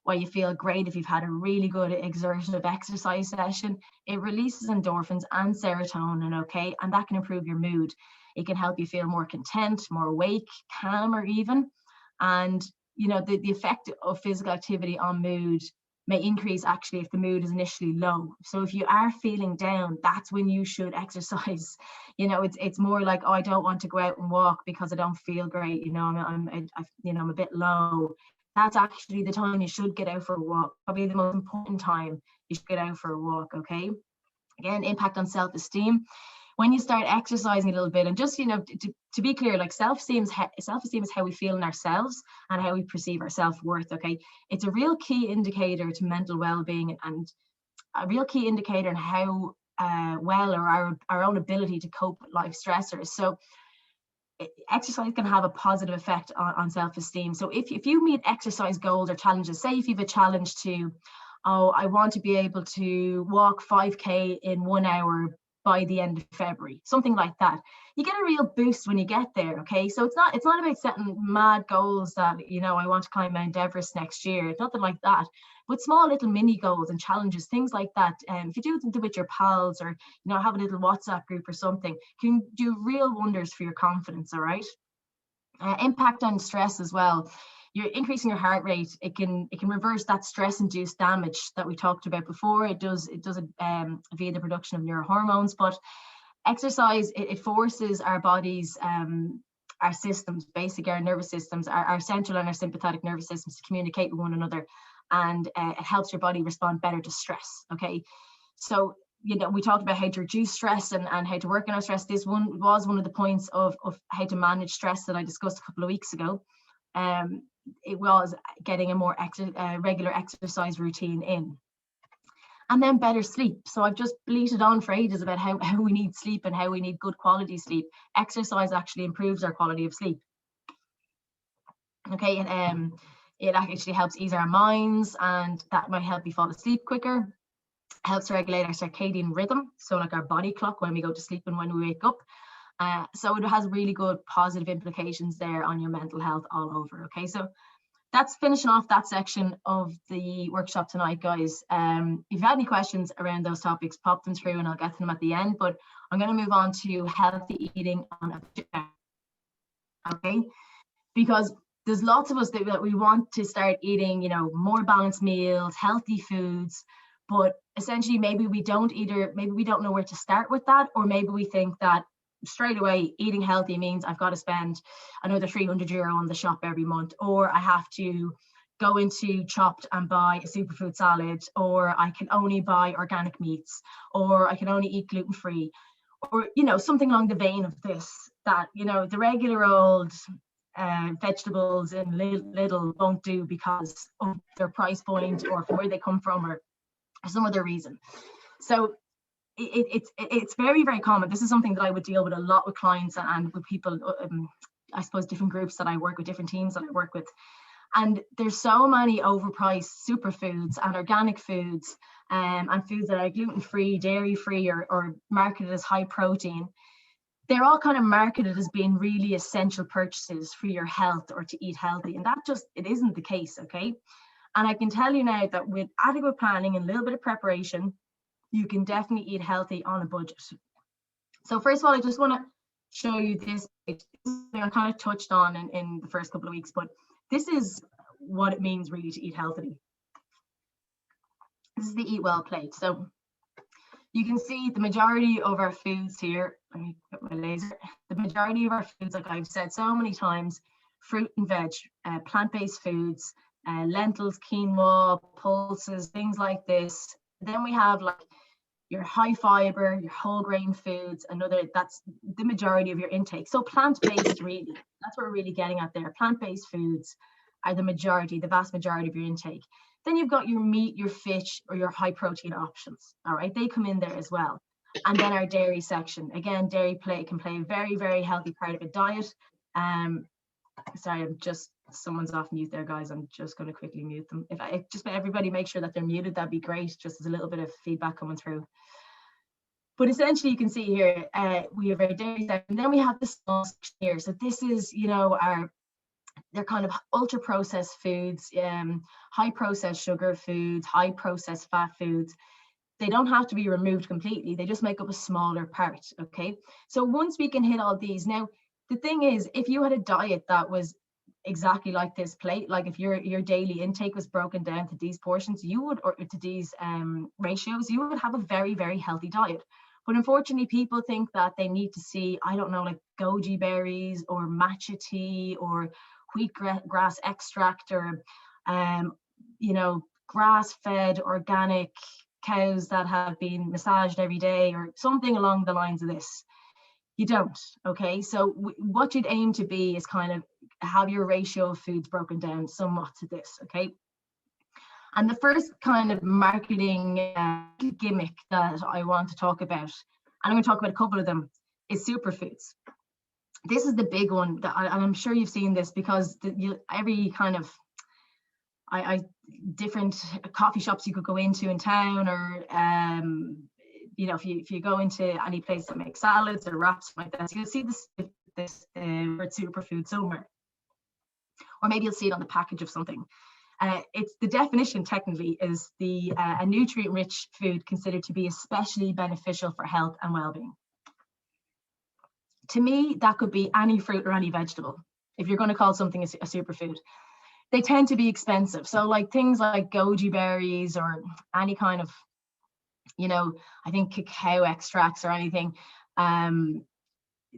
Speaker 2: where you feel great if you've had a really good exertive exercise session, it releases endorphins and serotonin, okay? And that can improve your mood. It can help you feel more content, more awake, calmer even. And, you know, the effect of physical activity on mood may increase actually if the mood is initially low. So if you are feeling down, that's when you should exercise. You know, it's more like, oh, I don't want to go out and walk because I don't feel great. You know, I'm a bit low. That's actually the time you should get out for a walk. Probably the most important time you should get out for a walk, okay? Again, impact on self-esteem. When you start exercising a little bit, and just, you know, to be clear, like self-esteem is how we feel in ourselves and how we perceive our self-worth, okay? It's a real key indicator to mental well-being, and a real key indicator in how well, or our own ability to cope with life stressors. So exercise can have a positive effect on self-esteem. So if you meet exercise goals or challenges, say if you have a challenge to, oh, I want to be able to walk 5K in 1 hour by the end of February, something like that, you get a real boost when you get there. Okay, so it's not about setting mad goals that, you know, I want to climb Mount Everest next year, nothing like that, but small little mini goals and challenges, things like that. If you do them with your pals, or, you know, have a little WhatsApp group or something, can do real wonders for your confidence. All right. Impact on stress as well. You're increasing your heart rate. It can reverse that stress-induced damage that we talked about before. It does it via the production of neurohormones. But exercise, it forces our bodies, our systems, basically our nervous systems, our central and our sympathetic nervous systems, to communicate with one another, and it helps your body respond better to stress. Okay, so, you know, we talked about how to reduce stress and how to work on our stress. This was one of the points of how to manage stress that I discussed a couple of weeks ago. It was getting a more regular exercise routine in. And then better sleep. So I've just bleated on for ages about how we need sleep and how we need good quality sleep. Exercise actually improves our quality of sleep. Okay, and it actually helps ease our minds, and that might help you fall asleep quicker. Helps regulate our circadian rhythm, so like our body clock, when we go to sleep and when we wake up. So it has really good positive implications there on your mental health all over. Okay, so that's finishing off that section of the workshop tonight, guys. If you have any questions around those topics, pop them through and I'll get to them at the end. But I'm going to move on to healthy eating on a budget. Okay, because there's lots of us that we want to start eating, you know, more balanced meals, healthy foods, but essentially maybe we don't know where to start with that, or maybe we think that straight away eating healthy means I've got to spend another €300 on the shop every month, or I have to go into Chopped and buy a superfood salad, or I can only buy organic meats, or I can only eat gluten-free, or, you know, something along the vein of this, that, you know, the regular old vegetables in little won't do because of their price point or from where they come from, or some other reason. So it's very, very common. This is something that I would deal with a lot with clients and with people, I suppose different groups that I work with, different teams that I work with. And there's so many overpriced superfoods and organic foods, and foods that are gluten-free, dairy-free, or marketed as high protein. They're all kind of marketed as being really essential purchases for your health or to eat healthy. And that just, it isn't the case, okay? And I can tell you now that with adequate planning and a little bit of preparation, you can definitely eat healthy on a budget. So first of all, I just want to show you this. I kind of touched on in the first couple of weeks, but this is what it means really to eat healthily. This is the Eat Well plate. So you can see the majority of our foods here. Let me put my laser. The majority of our foods, like I've said so many times, fruit and veg, plant-based foods, lentils, quinoa, pulses, things like this. Then we have like your high fiber, your whole grain foods, that's the majority of your intake. So plant-based, really, that's what we're really getting at there. Plant-based foods are the vast majority of your intake. Then you've got your meat, your fish, or your high protein options. All right, they come in there as well. And then our dairy section. Again, dairy can play a very, very healthy part of a diet. Sorry, someone's off mute there, guys. I'm just going to quickly mute them. If everybody make sure that they're muted, that'd be great. Just as a little bit of feedback coming through. But essentially, you can see here, we have our dairy section. Then we have this small section here. So this is, they're kind of ultra processed foods, high processed sugar foods, high processed fat foods. They don't have to be removed completely. They just make up a smaller part. Okay. So once we can hit all these, now the thing is, if you had a diet that was exactly like this plate, like if your daily intake was broken down to these portions, or to these ratios, you would have a very, very healthy diet. But unfortunately, people think that they need to see, I don't know, like goji berries or matcha tea or wheatgrass extract or, grass-fed organic cows that have been massaged every day or something along the lines of this. You don't, okay? So what you'd aim to be is kind of have your ratio of foods broken down somewhat to this, okay? And the first kind of marketing gimmick that I want to talk about, and I'm going to talk about a couple of them, is superfoods. This is the big one, and I'm sure you've seen this because every kind of different coffee shops you could go into in town, or if you go into any place that makes salads or wraps like that, you'll see this word superfood somewhere, or maybe you'll see it on the package of something. It's the definition technically is a nutrient-rich food considered to be especially beneficial for health and well-being. To me, that could be any fruit or any vegetable. If you're going to call something a superfood, they tend to be expensive. So like things like goji berries or any kind of, I think cacao extracts or anything.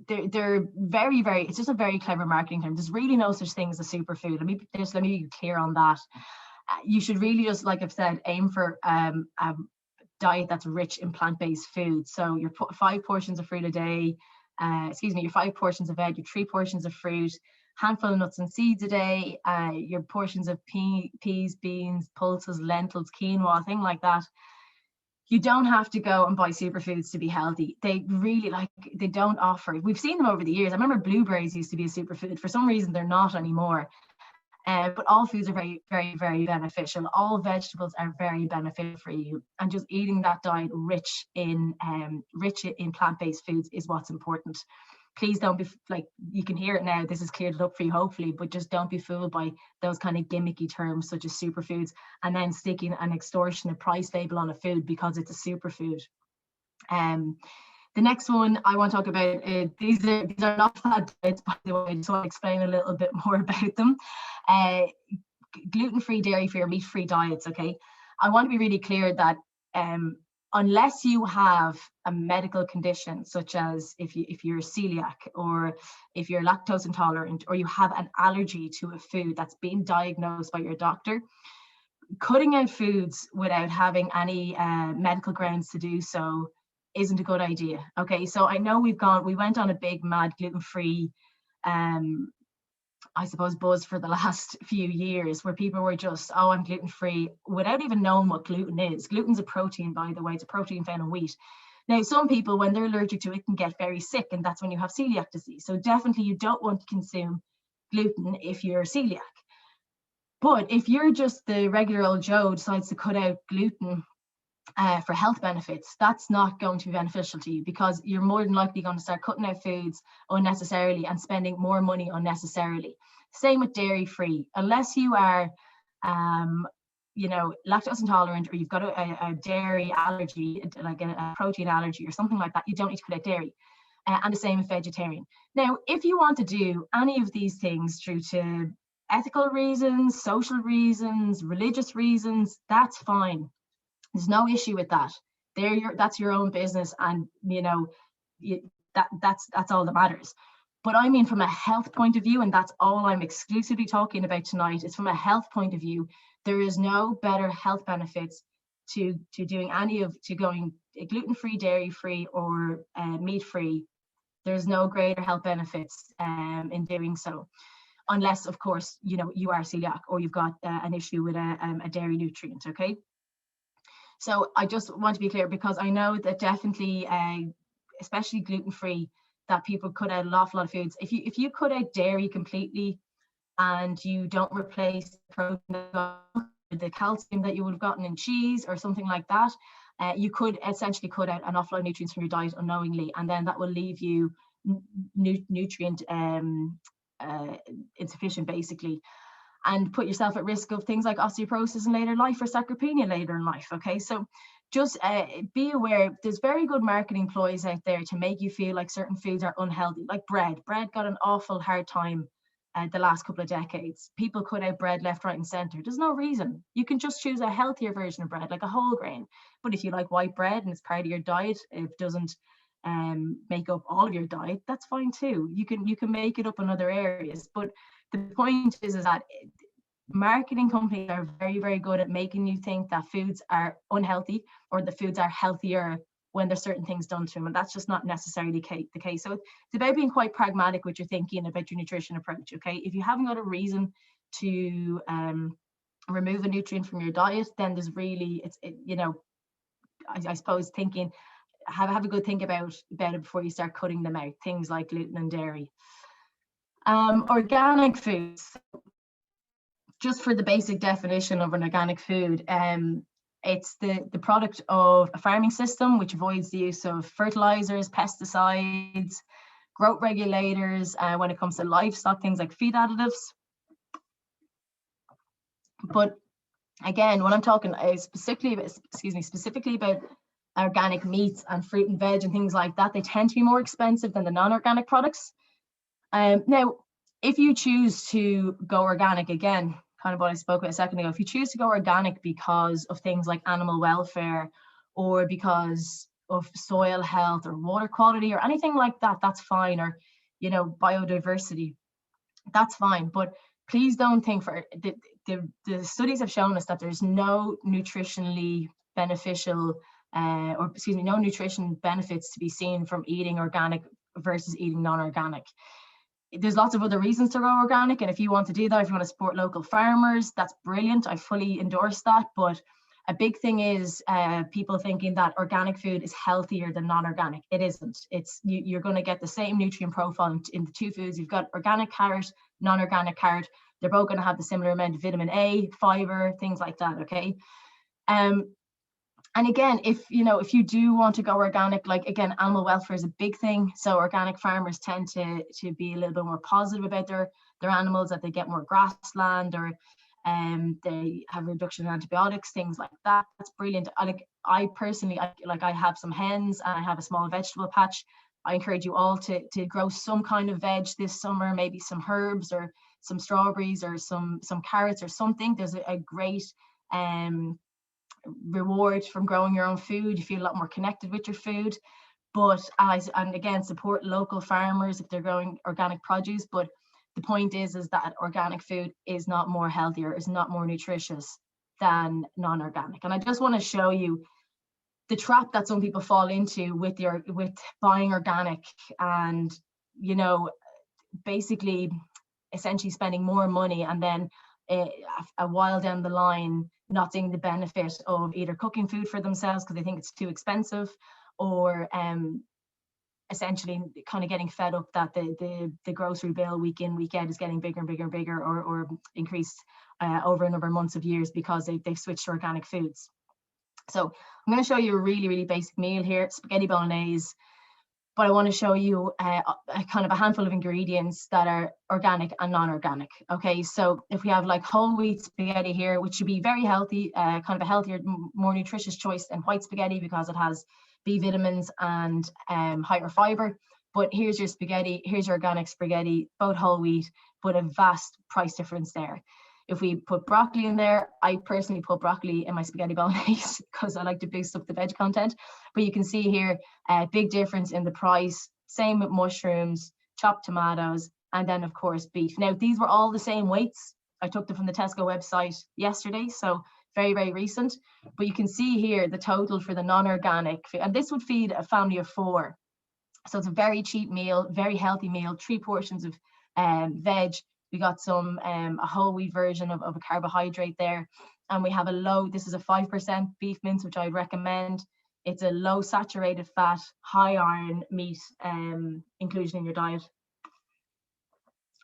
Speaker 2: They're very, very, it's just a very clever marketing term. There's really no such thing as a superfood. Let me be clear on that. You should really just, like I've said, aim for a diet that's rich in plant-based food. So your 5 portions of fruit a day, your 5 portions of veg, your 3 portions of fruit, handful of nuts and seeds a day, your portions of peas, beans, pulses, lentils, quinoa, thing like that. You don't have to go and buy superfoods to be healthy. They really they don't offer. We've seen them over the years. I remember blueberries used to be a superfood. For some reason, they're not anymore. But all foods are very, very, very beneficial. All vegetables are very beneficial for you. And just eating that diet rich in plant-based foods is what's important. Please don't be you can hear it now. This has cleared it up for you, hopefully, but just don't be fooled by those kind of gimmicky terms such as superfoods and then sticking an extortionate price label on a food because it's a superfood. The next one I want to talk about, these are not fad diets, by the way. I just want to explain a little bit more about them. Gluten-free, dairy-free, or meat-free diets, okay? I want to be really clear that unless you have a medical condition, such as if you're celiac, or if you're lactose intolerant, or you have an allergy to a food that's been diagnosed by your doctor, cutting out foods without having any medical grounds to do so isn't a good idea. Okay, so I know we went on a big mad gluten-free I suppose buzz for the last few years, where people were just, oh, I'm gluten-free, without even knowing what gluten is. Gluten's a protein, by the way. It's a protein found in wheat. Now, some people, when they're allergic to it, can get very sick, and that's when you have celiac disease. So definitely you don't want to consume gluten if you're celiac. But if you're just the regular old Joe who decides to cut out gluten for health benefits, that's not going to be beneficial to you, because you're more than likely going to start cutting out foods unnecessarily and spending more money unnecessarily. Same with dairy free. Unless you are lactose intolerant, or you've got a dairy allergy, like a protein allergy or something like that, you don't need to cut out dairy. And the same with vegetarian. Now, if you want to do any of these things due to ethical reasons, social reasons, religious reasons, that's fine. There's no issue with that. That's your own business, and that's all that matters. But I mean, from a health point of view, and that's all I'm exclusively talking about tonight, is from a health point of view, there is no better health benefits to doing to going gluten-free, dairy-free, or meat-free. There's no greater health benefits in doing so, unless, of course, you know, you are celiac or you've got an issue with a dairy nutrient. Okay. So I just want to be clear, because I know that definitely, especially gluten-free, that people cut out an awful lot of foods. If you cut out dairy completely and you don't replace the protein, the calcium that you would have gotten in cheese or something like that, you could essentially cut out an awful lot of nutrients from your diet unknowingly, and then that will leave you nutrient insufficient, basically, and put yourself at risk of things like osteoporosis in later life or sarcopenia later in life. Okay, so just be aware, there's very good marketing ploys out there to make you feel like certain foods are unhealthy, like bread. Bread got an awful hard time the last couple of decades. People cut out bread left, right, and center. There's no reason. You can just choose a healthier version of bread, like a whole grain. But if you like white bread and it's part of your diet, it doesn't make up all of your diet, that's fine too. You can make it up in other areas. But the point is that marketing companies are very, very good at making you think that foods are unhealthy or the foods are healthier when there's certain things done to them, and that's just not necessarily the case. So it's about being quite pragmatic with your thinking about your nutrition approach. Okay, if you haven't got a reason to remove a nutrient from your diet, then there's really, you know, I suppose thinking, have a good think about it before you start cutting them out, things like gluten and dairy. Organic foods, just for the basic definition of an organic food, it's the product of a farming system which avoids the use of fertilizers, pesticides, growth regulators, when it comes to livestock, things like feed additives. But again, when I'm talking specifically about organic meats and fruit and veg and things like that, they tend to be more expensive than the non-organic products. Now, if you choose to go organic, again, kind of what I spoke about a second ago, if you choose to go organic because of things like animal welfare or because of soil health or water quality or anything like that, that's fine. Or, you know, biodiversity, that's fine. But please don't think the studies have shown us that there's no nutritionally beneficial no nutrition benefits to be seen from eating organic versus eating non-organic. There's lots of other reasons to go organic, and if you want to do that, if you want to support local farmers, that's brilliant. I fully endorse that. But a big thing is people thinking that organic food is healthier than non-organic. It isn't. You're going to get the same nutrient profile in the two foods. You've got organic carrot, non-organic carrot. They're both going to have the similar amount of vitamin A, fiber, things like that. Okay. And again, if you do want to go organic, like again, animal welfare is a big thing. So organic farmers tend to be a little bit more positive about their animals, that they get more grassland, or they have a reduction in antibiotics, things like that. That's brilliant. I personally, I have some hens and I have a small vegetable patch. I encourage you all to grow some kind of veg this summer, maybe some herbs or some strawberries or some carrots or something. There's a great reward from growing your own food. You feel a lot more connected with your food. But and again, support local farmers if they're growing organic produce. But the point is that organic food is not more healthier, is not more nutritious than non-organic. And I just want to show you the trap that some people fall into with buying organic, and basically essentially spending more money and then a while down the line not seeing the benefit of either cooking food for themselves because they think it's too expensive, or essentially kind of getting fed up that the grocery bill week in, week out is getting bigger and bigger and bigger, or increased over a number of months of years because they've switched to organic foods. So I'm going to show you a really, really basic meal here, spaghetti bolognese. But I want to show you a kind of a handful of ingredients that are organic and non-organic. Okay, so if we have like whole wheat spaghetti here, which should be very healthy, kind of a healthier, more nutritious choice than white spaghetti because it has B vitamins and higher fiber. But here's your spaghetti, here's your organic spaghetti, both whole wheat, but a vast price difference there. If we put broccoli in there, I personally put broccoli in my spaghetti bolognese because I like to boost up the veg content. But you can see here a big difference in the price. Same with mushrooms, chopped tomatoes, and then of course beef. Now these were all the same weights. I took them from the Tesco website yesterday, so very, very recent. But you can see here the total for the non-organic, and this would feed a family of 4. So it's a very cheap meal, very healthy meal, 3 portions of veg. We got some a whole wheat version of a carbohydrate there, and we have a low, this is a 5% beef mince, which I'd recommend. It's a low saturated fat, high iron meat inclusion in your diet.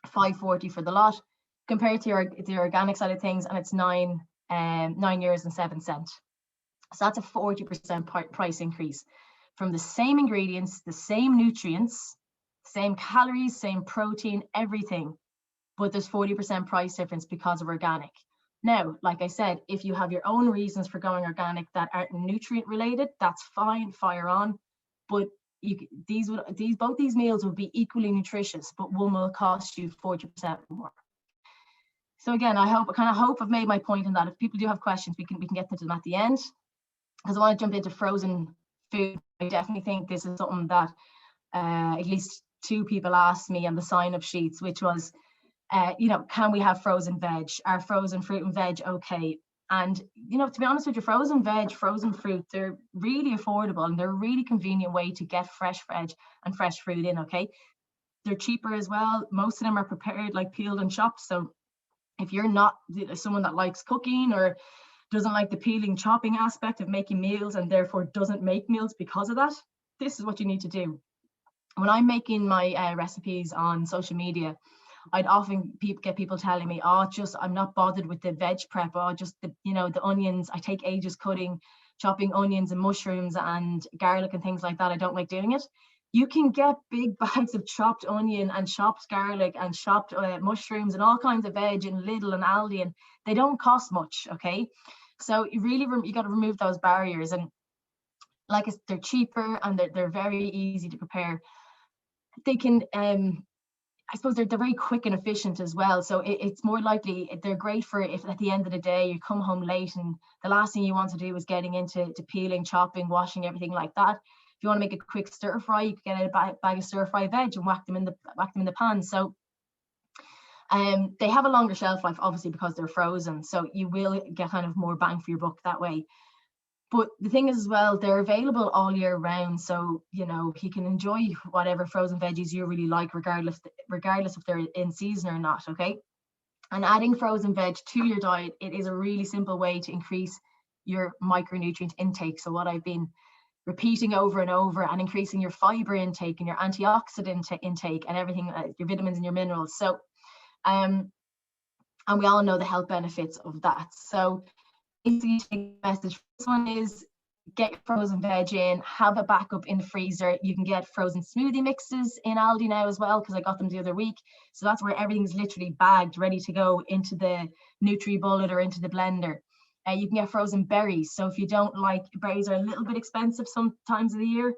Speaker 2: $5.40 for the lot, compared to the organic side of things, and it's €9.07. So that's a 40% price increase from the same ingredients, the same nutrients, same calories, same protein, everything, but there's 40% price difference because of organic. Now, like I said, if you have your own reasons for going organic that aren't nutrient related, that's fine, fire on. But both these meals will be equally nutritious, but one will cost you 40% more. So again, I hope I've made my point on that. If people do have questions, we can get to them at the end, because I want to jump into frozen food. I definitely think this is something that at least 2 people asked me on the sign-up sheets, which was, can we have frozen veg? Are frozen fruit and veg okay? And, to be honest with you, frozen veg, frozen fruit, they're really affordable and they're a really convenient way to get fresh veg and fresh fruit in, okay? They're cheaper as well. Most of them are prepared, like peeled and chopped. So if you're not someone that likes cooking or doesn't like the peeling, chopping aspect of making meals and therefore doesn't make meals because of that, this is what you need to do. When I'm making my recipes on social media, I'd often get people telling me, I'm not bothered with the veg prep, just the onions. I take ages chopping onions and mushrooms and garlic and things like that. I don't like doing it. You can get big bags of chopped onion and chopped garlic and chopped mushrooms and all kinds of veg in Lidl and Aldi, and they don't cost much, okay? So you got to remove those barriers, and they're cheaper and they're very easy to prepare. They can, I suppose they're very quick and efficient as well. So it's more likely they're great for if at the end of the day you come home late and the last thing you want to do is getting into peeling, chopping, washing, everything like that. If you want to make a quick stir fry, you can get a bag of stir fry veg and whack them in the pan. So they have a longer shelf life, obviously, because they're frozen. So you will get kind of more bang for your buck that way. But the thing is as well, they're available all year round. So, you can enjoy whatever frozen veggies you really like, regardless if they're in season or not, okay? And adding frozen veg to your diet, it is a really simple way to increase your micronutrient intake. So what I've been repeating over and over, and increasing your fiber intake and your antioxidant intake and everything, your vitamins and your minerals. So, and we all know the health benefits of that. So basically, the message for this one is get your frozen veg in, have a backup in the freezer. You can get frozen smoothie mixes in Aldi now as well, because I got them the other week. So that's where everything's literally bagged, ready to go into the NutriBullet or into the blender. You can get frozen berries. So if you don't like, berries are a little bit expensive some times of the year.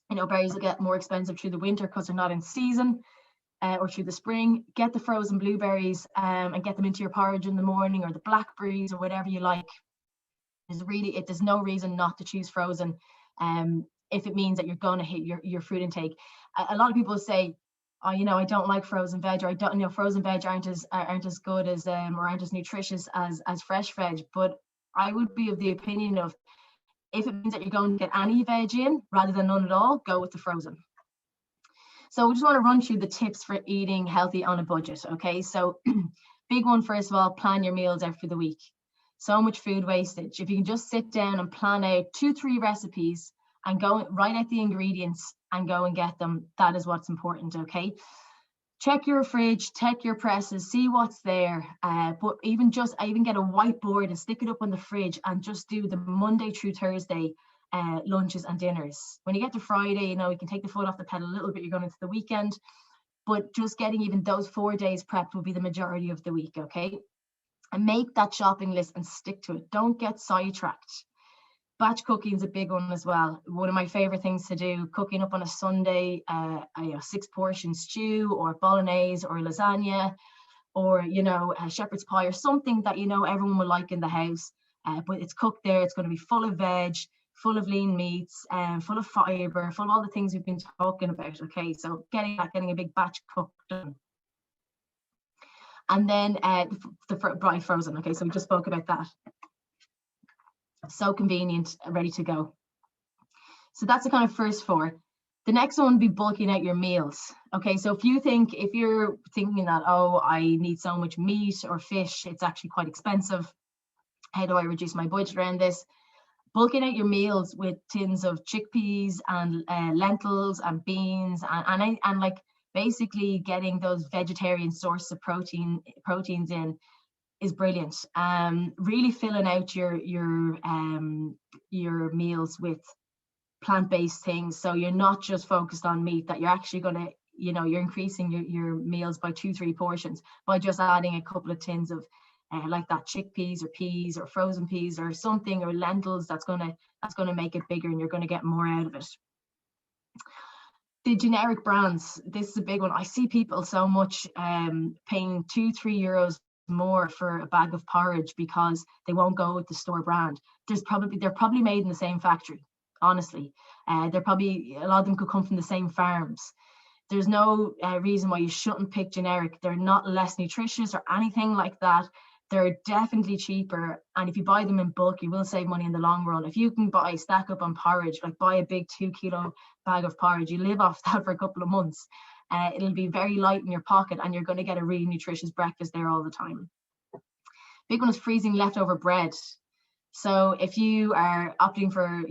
Speaker 2: Berries will get more expensive through the winter because they're not in season. Or through the spring. Get the frozen blueberries and get them into your porridge in the morning, or the blackberries, or whatever you like. There's no reason not to choose frozen if it means that you're going to hit your fruit intake. A lot of people say, I don't like frozen veg, or I don't, frozen veg aren't as good as or aren't as nutritious as fresh veg. But I would be of the opinion of, if it means that you're going to get any veg in rather than none at all, go with the frozen. So we just want to run through the tips for eating healthy on a budget, okay? So big one, first of all, plan your meals out for the week. So much food wastage. If you can just sit down and plan out 2-3 recipes and write out the ingredients and go and get them, that is what's important, okay? Check your fridge, check your presses, see what's there. But I even get a whiteboard and stick it up on the fridge and just do the Monday through Thursday lunches and dinners. When you get to Friday, you can take the foot off the pedal a little bit, you're going into the weekend, but just getting even those 4 days prepped will be the majority of the week, okay? And make that shopping list and stick to it. Don't get sidetracked. Batch cooking is a big one as well. One of my favorite things to do, cooking up on a Sunday, a 6-portion stew or Bolognese or lasagna, or a shepherd's pie, or something that everyone will like in the house, but it's cooked there. It's going to be full of veg, full of lean meats, and full of fiber, full of all the things we've been talking about. Okay, so getting a big batch cooked done. And then the dry frozen. Okay, so we just spoke about that. So convenient, ready to go. So that's the kind of first four. The next one would be bulking out your meals. Okay, so if you're thinking that, oh, I need so much meat or fish, it's actually quite expensive. How do I reduce my budget around this? Bulking out your meals with tins of chickpeas and lentils and beans and like basically getting those vegetarian sources of proteins in is brilliant. Really filling out your meals with plant-based things, so you're not just focused on meat, that you're actually going to, you're increasing your meals by 2-3 portions by just adding a couple of tins of like that chickpeas or peas or frozen peas or something, or lentils. That's going to make it bigger, and you're going to get more out of it. The generic brands, this is a big one. I see people so much paying 2-3 euros more for a bag of porridge because they won't go with the store brand. They're probably made in the same factory. Honestly, they're probably, a lot of them could come from the same farms. There's no reason why you shouldn't pick generic. They're not less nutritious or anything like that. They're definitely cheaper, and if you buy them in bulk, you will save money in the long run. If you can stack up on porridge, like buy a big 2-kilo bag of porridge, you live off that for a couple of months. It'll be very light in your pocket, and you're going to get a really nutritious breakfast there all the time. Big one is freezing leftover bread. So if you are opting for,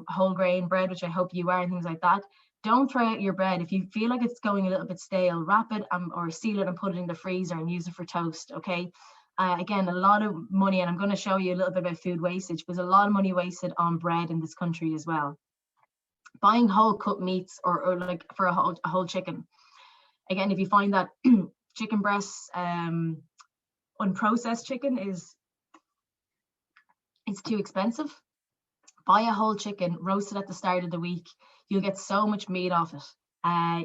Speaker 2: whole grain bread, which I hope you are, and things like that, don't throw out your bread. If you feel like it's going a little bit stale, wrap it or seal it and put it in the freezer and use it for toast. Okay. Again, a lot of money, and I'm going to show you a little bit about food wastage, because a lot of money wasted on bread in this country as well. Buying whole cooked meats or like for a whole chicken. Again, if you find that chicken breasts, unprocessed chicken it's too expensive, buy a whole chicken, roast it at the start of the week. You'll get so much meat off it.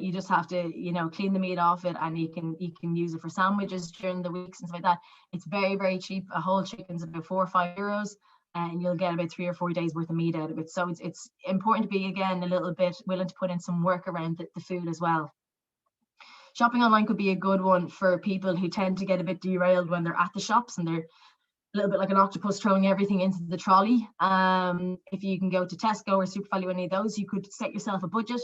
Speaker 2: You just have to, clean the meat off it, and you can use it for sandwiches during the weeks and stuff like that. It's very, very cheap. A whole chicken's about 4 or 5 euros, and you'll get about 3 or 4 days worth of meat out of it. So it's important to be, again, a little bit willing to put in some work around the food as well. Shopping online could be a good one for people who tend to get a bit derailed when they're at the shops, and they're a little bit like an octopus throwing everything into the trolley. If you can go to Tesco or Superfoods, any of those, you could set yourself a budget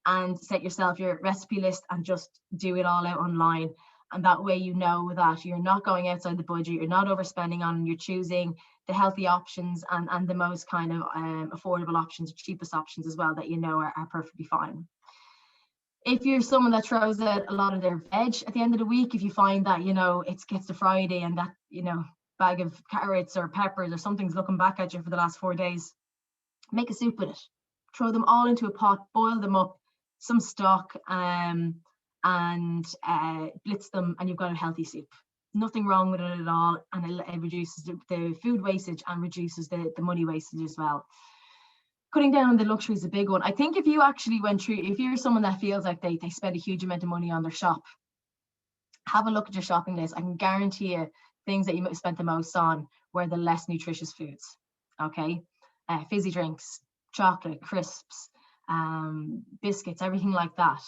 Speaker 2: and set yourself your recipe list and just do it all out online. And that way, that you're not going outside the budget, you're not overspending on, you're choosing the healthy options and the most kind of affordable options, cheapest options as well, that are perfectly fine. If you're someone that throws out a lot of their veg at the end of the week, if you find that, it gets to Friday and that, bag of carrots or peppers or something's looking back at you for the last 4 days, make a soup with it. Throw them all into a pot, boil them up, some stock, and blitz them, and you've got a healthy soup. Nothing wrong with it at all, and it reduces the food wastage and reduces the money wastage as well. Cutting down on the luxury is a big one. I think if you actually went through, if you're someone that feels like they spend a huge amount of money on their shop, have a look at your shopping list. I can guarantee you things that you might have spent the most on were the less nutritious foods. Okay, fizzy drinks, chocolate, crisps, biscuits, everything like that.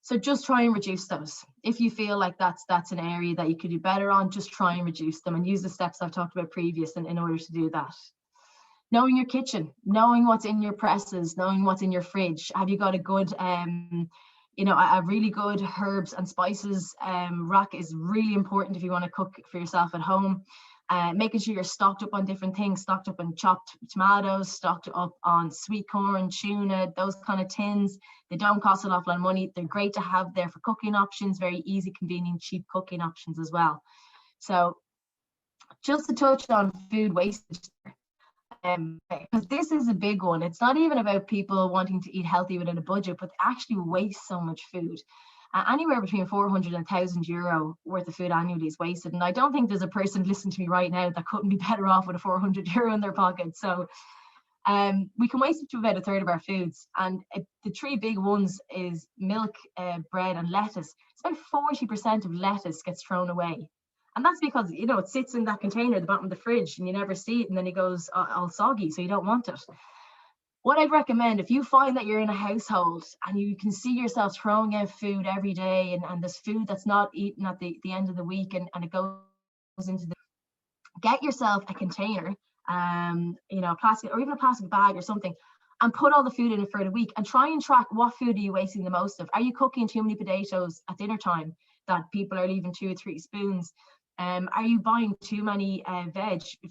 Speaker 2: So just try and reduce those. If you feel like that's an area that you could do better on, just try and reduce them and use the steps I've talked about previous in order to do that. Knowing your kitchen, knowing what's in your presses, knowing what's in your fridge. Have you got a good a really good herbs and spices rack is really important if you want to cook for yourself at home. Making sure you're stocked up on different things, stocked up on chopped tomatoes, stocked up on sweet corn, tuna, those kind of tins. They don't cost an awful lot of money. They're great to have there for cooking options, very easy, convenient, cheap cooking options as well. So just to touch on food wastage, because this is a big one. It's not even about people wanting to eat healthy within a budget, but actually waste so much food. Anywhere between 400 and 1,000 euro worth of food annually is wasted. And I don't think there's a person listening to me right now that couldn't be better off with a 400 euro in their pocket. So we can waste up to about a third of our foods. And the three big ones is milk, bread and lettuce. It's about 40% of lettuce gets thrown away. And that's because, it sits in that container at the bottom of the fridge and you never see it, and then it goes all soggy, so you don't want it. what I'd recommend, if you find that you're in a household and you can see yourself throwing out food every day, and there's food that's not eaten at the end of the week, and it goes into the, get yourself a container, you know, plastic, or even a plastic bag or something, and put all the food in it for the week, and try and track what food are you wasting the most of. Are you cooking too many potatoes at dinner time that people are leaving 2 or 3 spoons? Are you buying too many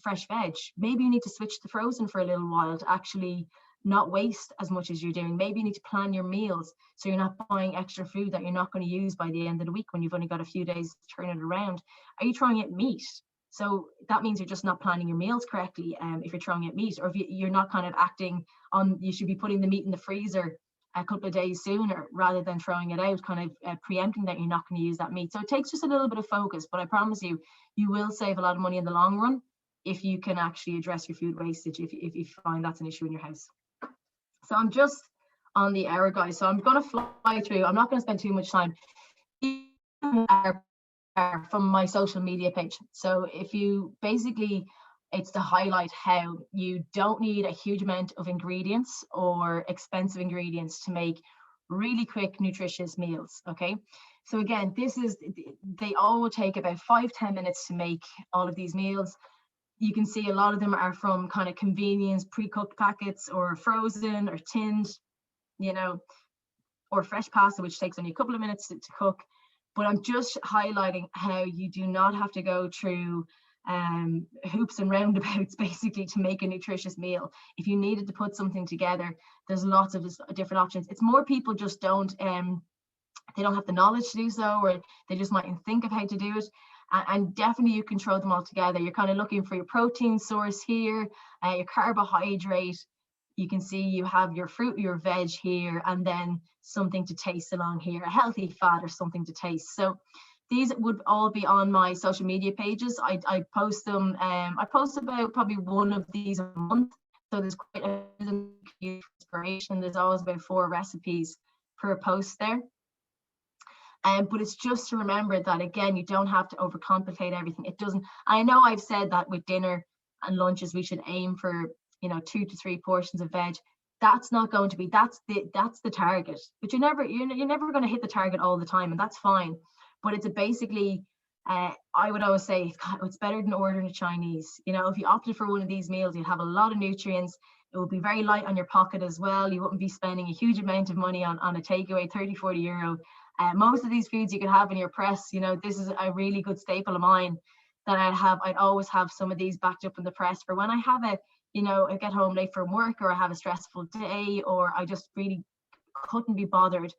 Speaker 2: fresh veg? Maybe you need to switch to frozen for a little while to actually not waste as much as you're doing. Maybe you need to plan your meals so you're not buying extra food that you're not going to use by the end of the week when you've only got a few days to turn it around. Are you throwing out meat? So that means you're just not planning your meals correctly. If you're throwing out meat, or if you're not kind of acting on, you should be putting the meat in the freezer a couple of days sooner rather than throwing it out, kind of preempting that you're not going to use that meat. So it takes just a little bit of focus, but I promise you, you will save a lot of money in the long run if you can actually address your food wastage, if you find that's an issue in your house. So I'm just on the hour, guys, so I'm going to fly through. I'm not going to spend too much time from my social media page. So if you basically, it's to highlight how you don't need a huge amount of ingredients or expensive ingredients to make really quick, nutritious meals. Okay. So again, they all will take about 5-10 minutes to make all of these meals. You can see a lot of them are from kind of convenience, pre-cooked packets, or frozen or tinned, you know, or fresh pasta, which takes only a couple of minutes to cook. But I'm just highlighting how you do not have to go through hoops and roundabouts basically to make a nutritious meal. If you needed to put something together, there's lots of different options. It's more people just don't, they don't have the knowledge to do so, or they just mightn't think of how to do it. And definitely you can throw them all together. You're kind of looking for your protein source here, your carbohydrate. You can see you have your fruit, your veg here, and then something to taste along here, a healthy fat or something to taste. So these would all be on my social media pages. I post them. I post about probably one of these a month. So there's quite a inspiration. There's always about 4 recipes per post there. But it's just to remember that, again, you don't have to overcomplicate everything. It doesn't. I know I've said that with dinner and lunches, we should aim for, you know, 2 to 3 portions of veg. That's not going to be, that's the target. But you're never going to hit the target all the time, and that's fine. But it's basically, I would always say, it's better than ordering a Chinese. You know, if you opted for one of these meals, you'd have a lot of nutrients. It would be very light on your pocket as well. You wouldn't be spending a huge amount of money on a takeaway, 30, 40 euro. Most of these foods you can have in your press. You know, this is a really good staple of mine that I'd always have some of these backed up in the press for when I have a, you know, I get home late from work, or I have a stressful day, or I just really couldn't be bothered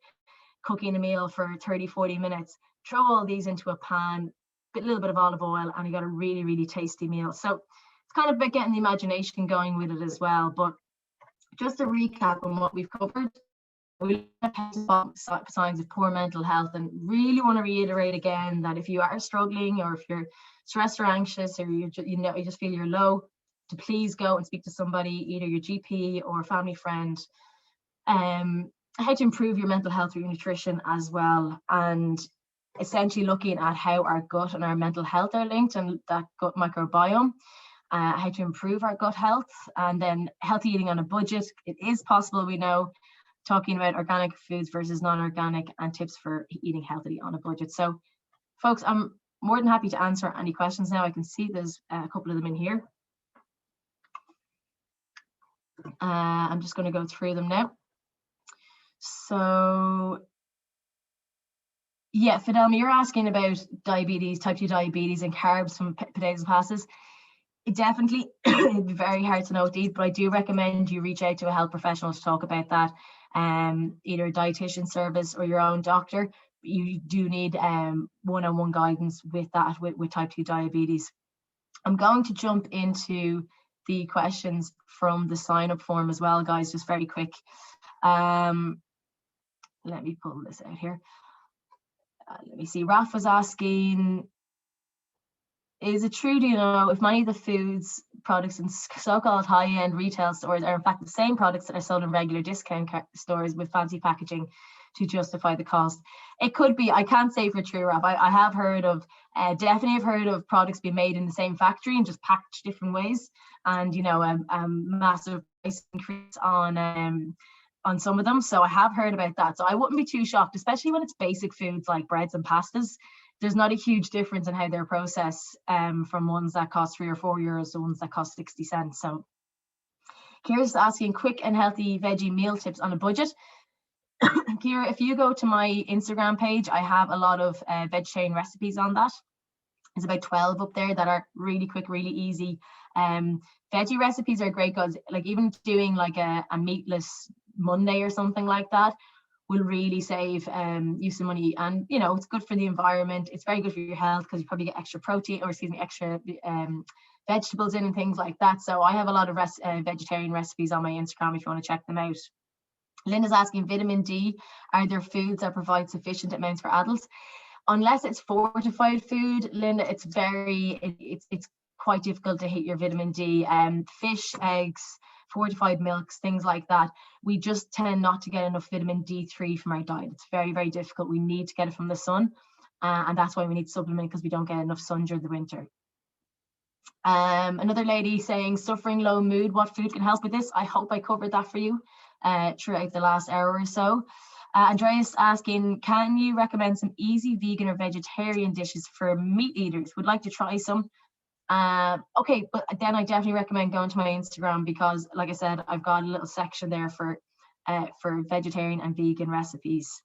Speaker 2: cooking a meal for 30, 40 minutes. Throw all these into a pan, a little bit of olive oil, and you got a really, really tasty meal. So it's kind of about getting the imagination going with it as well. But just to recap on what we've covered, we look at signs of poor mental health, and really want to reiterate again that if you are struggling, or if you're stressed or anxious, or you just feel you're low, to please go and speak to somebody, either your GP or a family friend, how to improve your mental health through nutrition as well, and essentially looking at how our gut and our mental health are linked, and that gut microbiome, how to improve our gut health, and then healthy eating on a budget. It is possible, we know, talking about organic foods versus non-organic, and tips for eating healthily on a budget. So folks, I'm more than happy to answer any questions now. I can see there's a couple of them in here. I'm just going to go through them now. So yeah, Fidelma, you're asking about diabetes, type 2 diabetes, and carbs from potatoes and pastas. It definitely, it'd be very hard to know indeed, but I do recommend you reach out to a health professional to talk about that, either a dietitian service or your own doctor. You do need one-on-one guidance with that, with type 2 diabetes. I'm going to jump into the questions from the sign-up form as well, guys, just very quick. Let me pull this out here. Let me see. Raf was asking, is it true, do you know, if many of the foods products in so-called high-end retail stores are in fact the same products that are sold in regular discount stores with fancy packaging to justify the cost? It could be. I can't say for true, Raf. I have heard of, definitely have heard of products being made in the same factory and just packaged different ways, and, you know, a massive increase on some of them. So I have heard about that. So I wouldn't be too shocked, especially when it's basic foods like breads and pastas. There's not a huge difference in how they're processed from ones that cost €3 or €4 to ones that cost 60 cents. So Kira's asking quick and healthy veggie meal tips on a budget. Kira, if you go to my Instagram page, I have a lot of vegetarian recipes on that. There's about 12 up there that are really quick, really easy. Veggie recipes are great because like even doing like a meatless Monday or something like that will really save you some money. And, you know, it's good for the environment. It's very good for your health because you probably get extra protein, or excuse me, extra vegetables in and things like that. So I have a lot of vegetarian recipes on my Instagram if you want to check them out. Linda's asking vitamin D, are there foods that provide sufficient amounts for adults? Unless it's fortified food, Linda, it's quite difficult to hit your vitamin D. Fish, eggs, fortified milks, things like that. We just tend not to get enough vitamin D3 from our diet. It's very, very difficult. We need to get it from the sun. And that's why we need to supplement, because we don't get enough sun during the winter. Another lady saying, suffering low mood, what food can help with this? I hope I covered that for you throughout the last hour or so. Andreas asking, can you recommend some easy vegan or vegetarian dishes for meat eaters? Would like to try some. Okay, but then I definitely recommend going to my Instagram, because like I said, I've got a little section there for vegetarian and vegan recipes.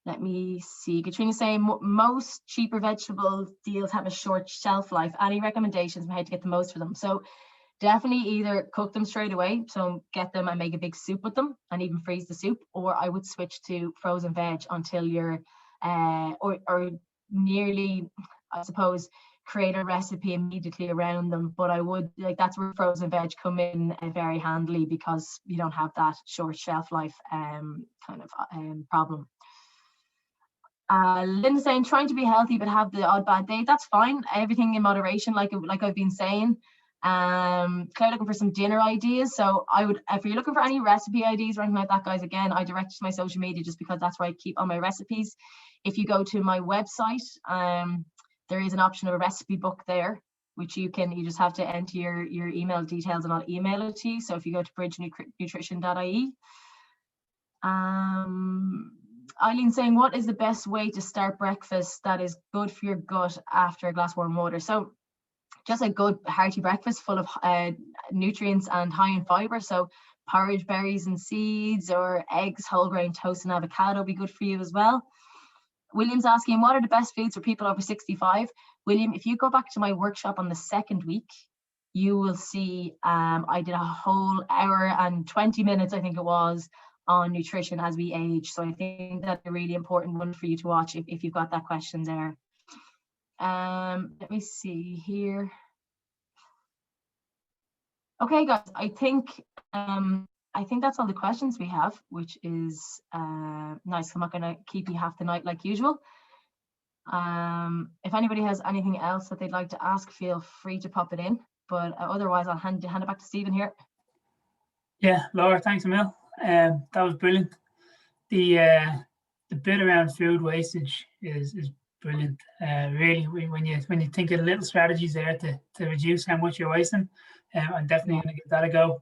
Speaker 2: Let me see. Katrina saying most cheaper vegetable deals have a short shelf life. Any recommendations on how to get the most for them? So definitely either cook them straight away, so get them and make a big soup with them and even freeze the soup, or I would switch to frozen veg until you're or nearly, I suppose, create a recipe immediately around them. But I would, like, that's where frozen veg come in very handily, because you don't have that short shelf life problem. Linda saying, trying to be healthy but have the odd bad day. That's fine. Everything in moderation, like I've been saying. Claire looking for some dinner ideas. So I would, if you're looking for any recipe ideas or anything like that, guys, again, I direct you to my social media just because that's where I keep all my recipes. If you go to my website, there is an option of a recipe book there, which you just have to enter your email details and I'll email it to you. So if you go to bridgenutrition.ie. Eileen saying, what is the best way to start breakfast that is good for your gut after a glass of warm water? So just a good hearty breakfast full of nutrients and high in fiber. So porridge, berries and seeds, or eggs, whole grain toast and avocado will be good for you as well. William's asking, what are the best foods for people over 65? William, if you go back to my workshop on the second week, you will see I did a whole hour and 20 minutes, I think it was, on nutrition as we age. So I think that's a really important one for you to watch if you've got that question there. Let me see here. Okay, guys, I think that's all the questions we have, which is nice. I'm not going to keep you half the night like usual. If anybody has anything else that they'd like to ask, feel free to pop it in. But otherwise, I'll hand it back to Stephen here.
Speaker 1: Yeah, Laura, thanks a mil. That was brilliant. The bit around food wastage is brilliant. Really, when you think of little strategies there to reduce how much you're wasting, I'm definitely going to give that a go.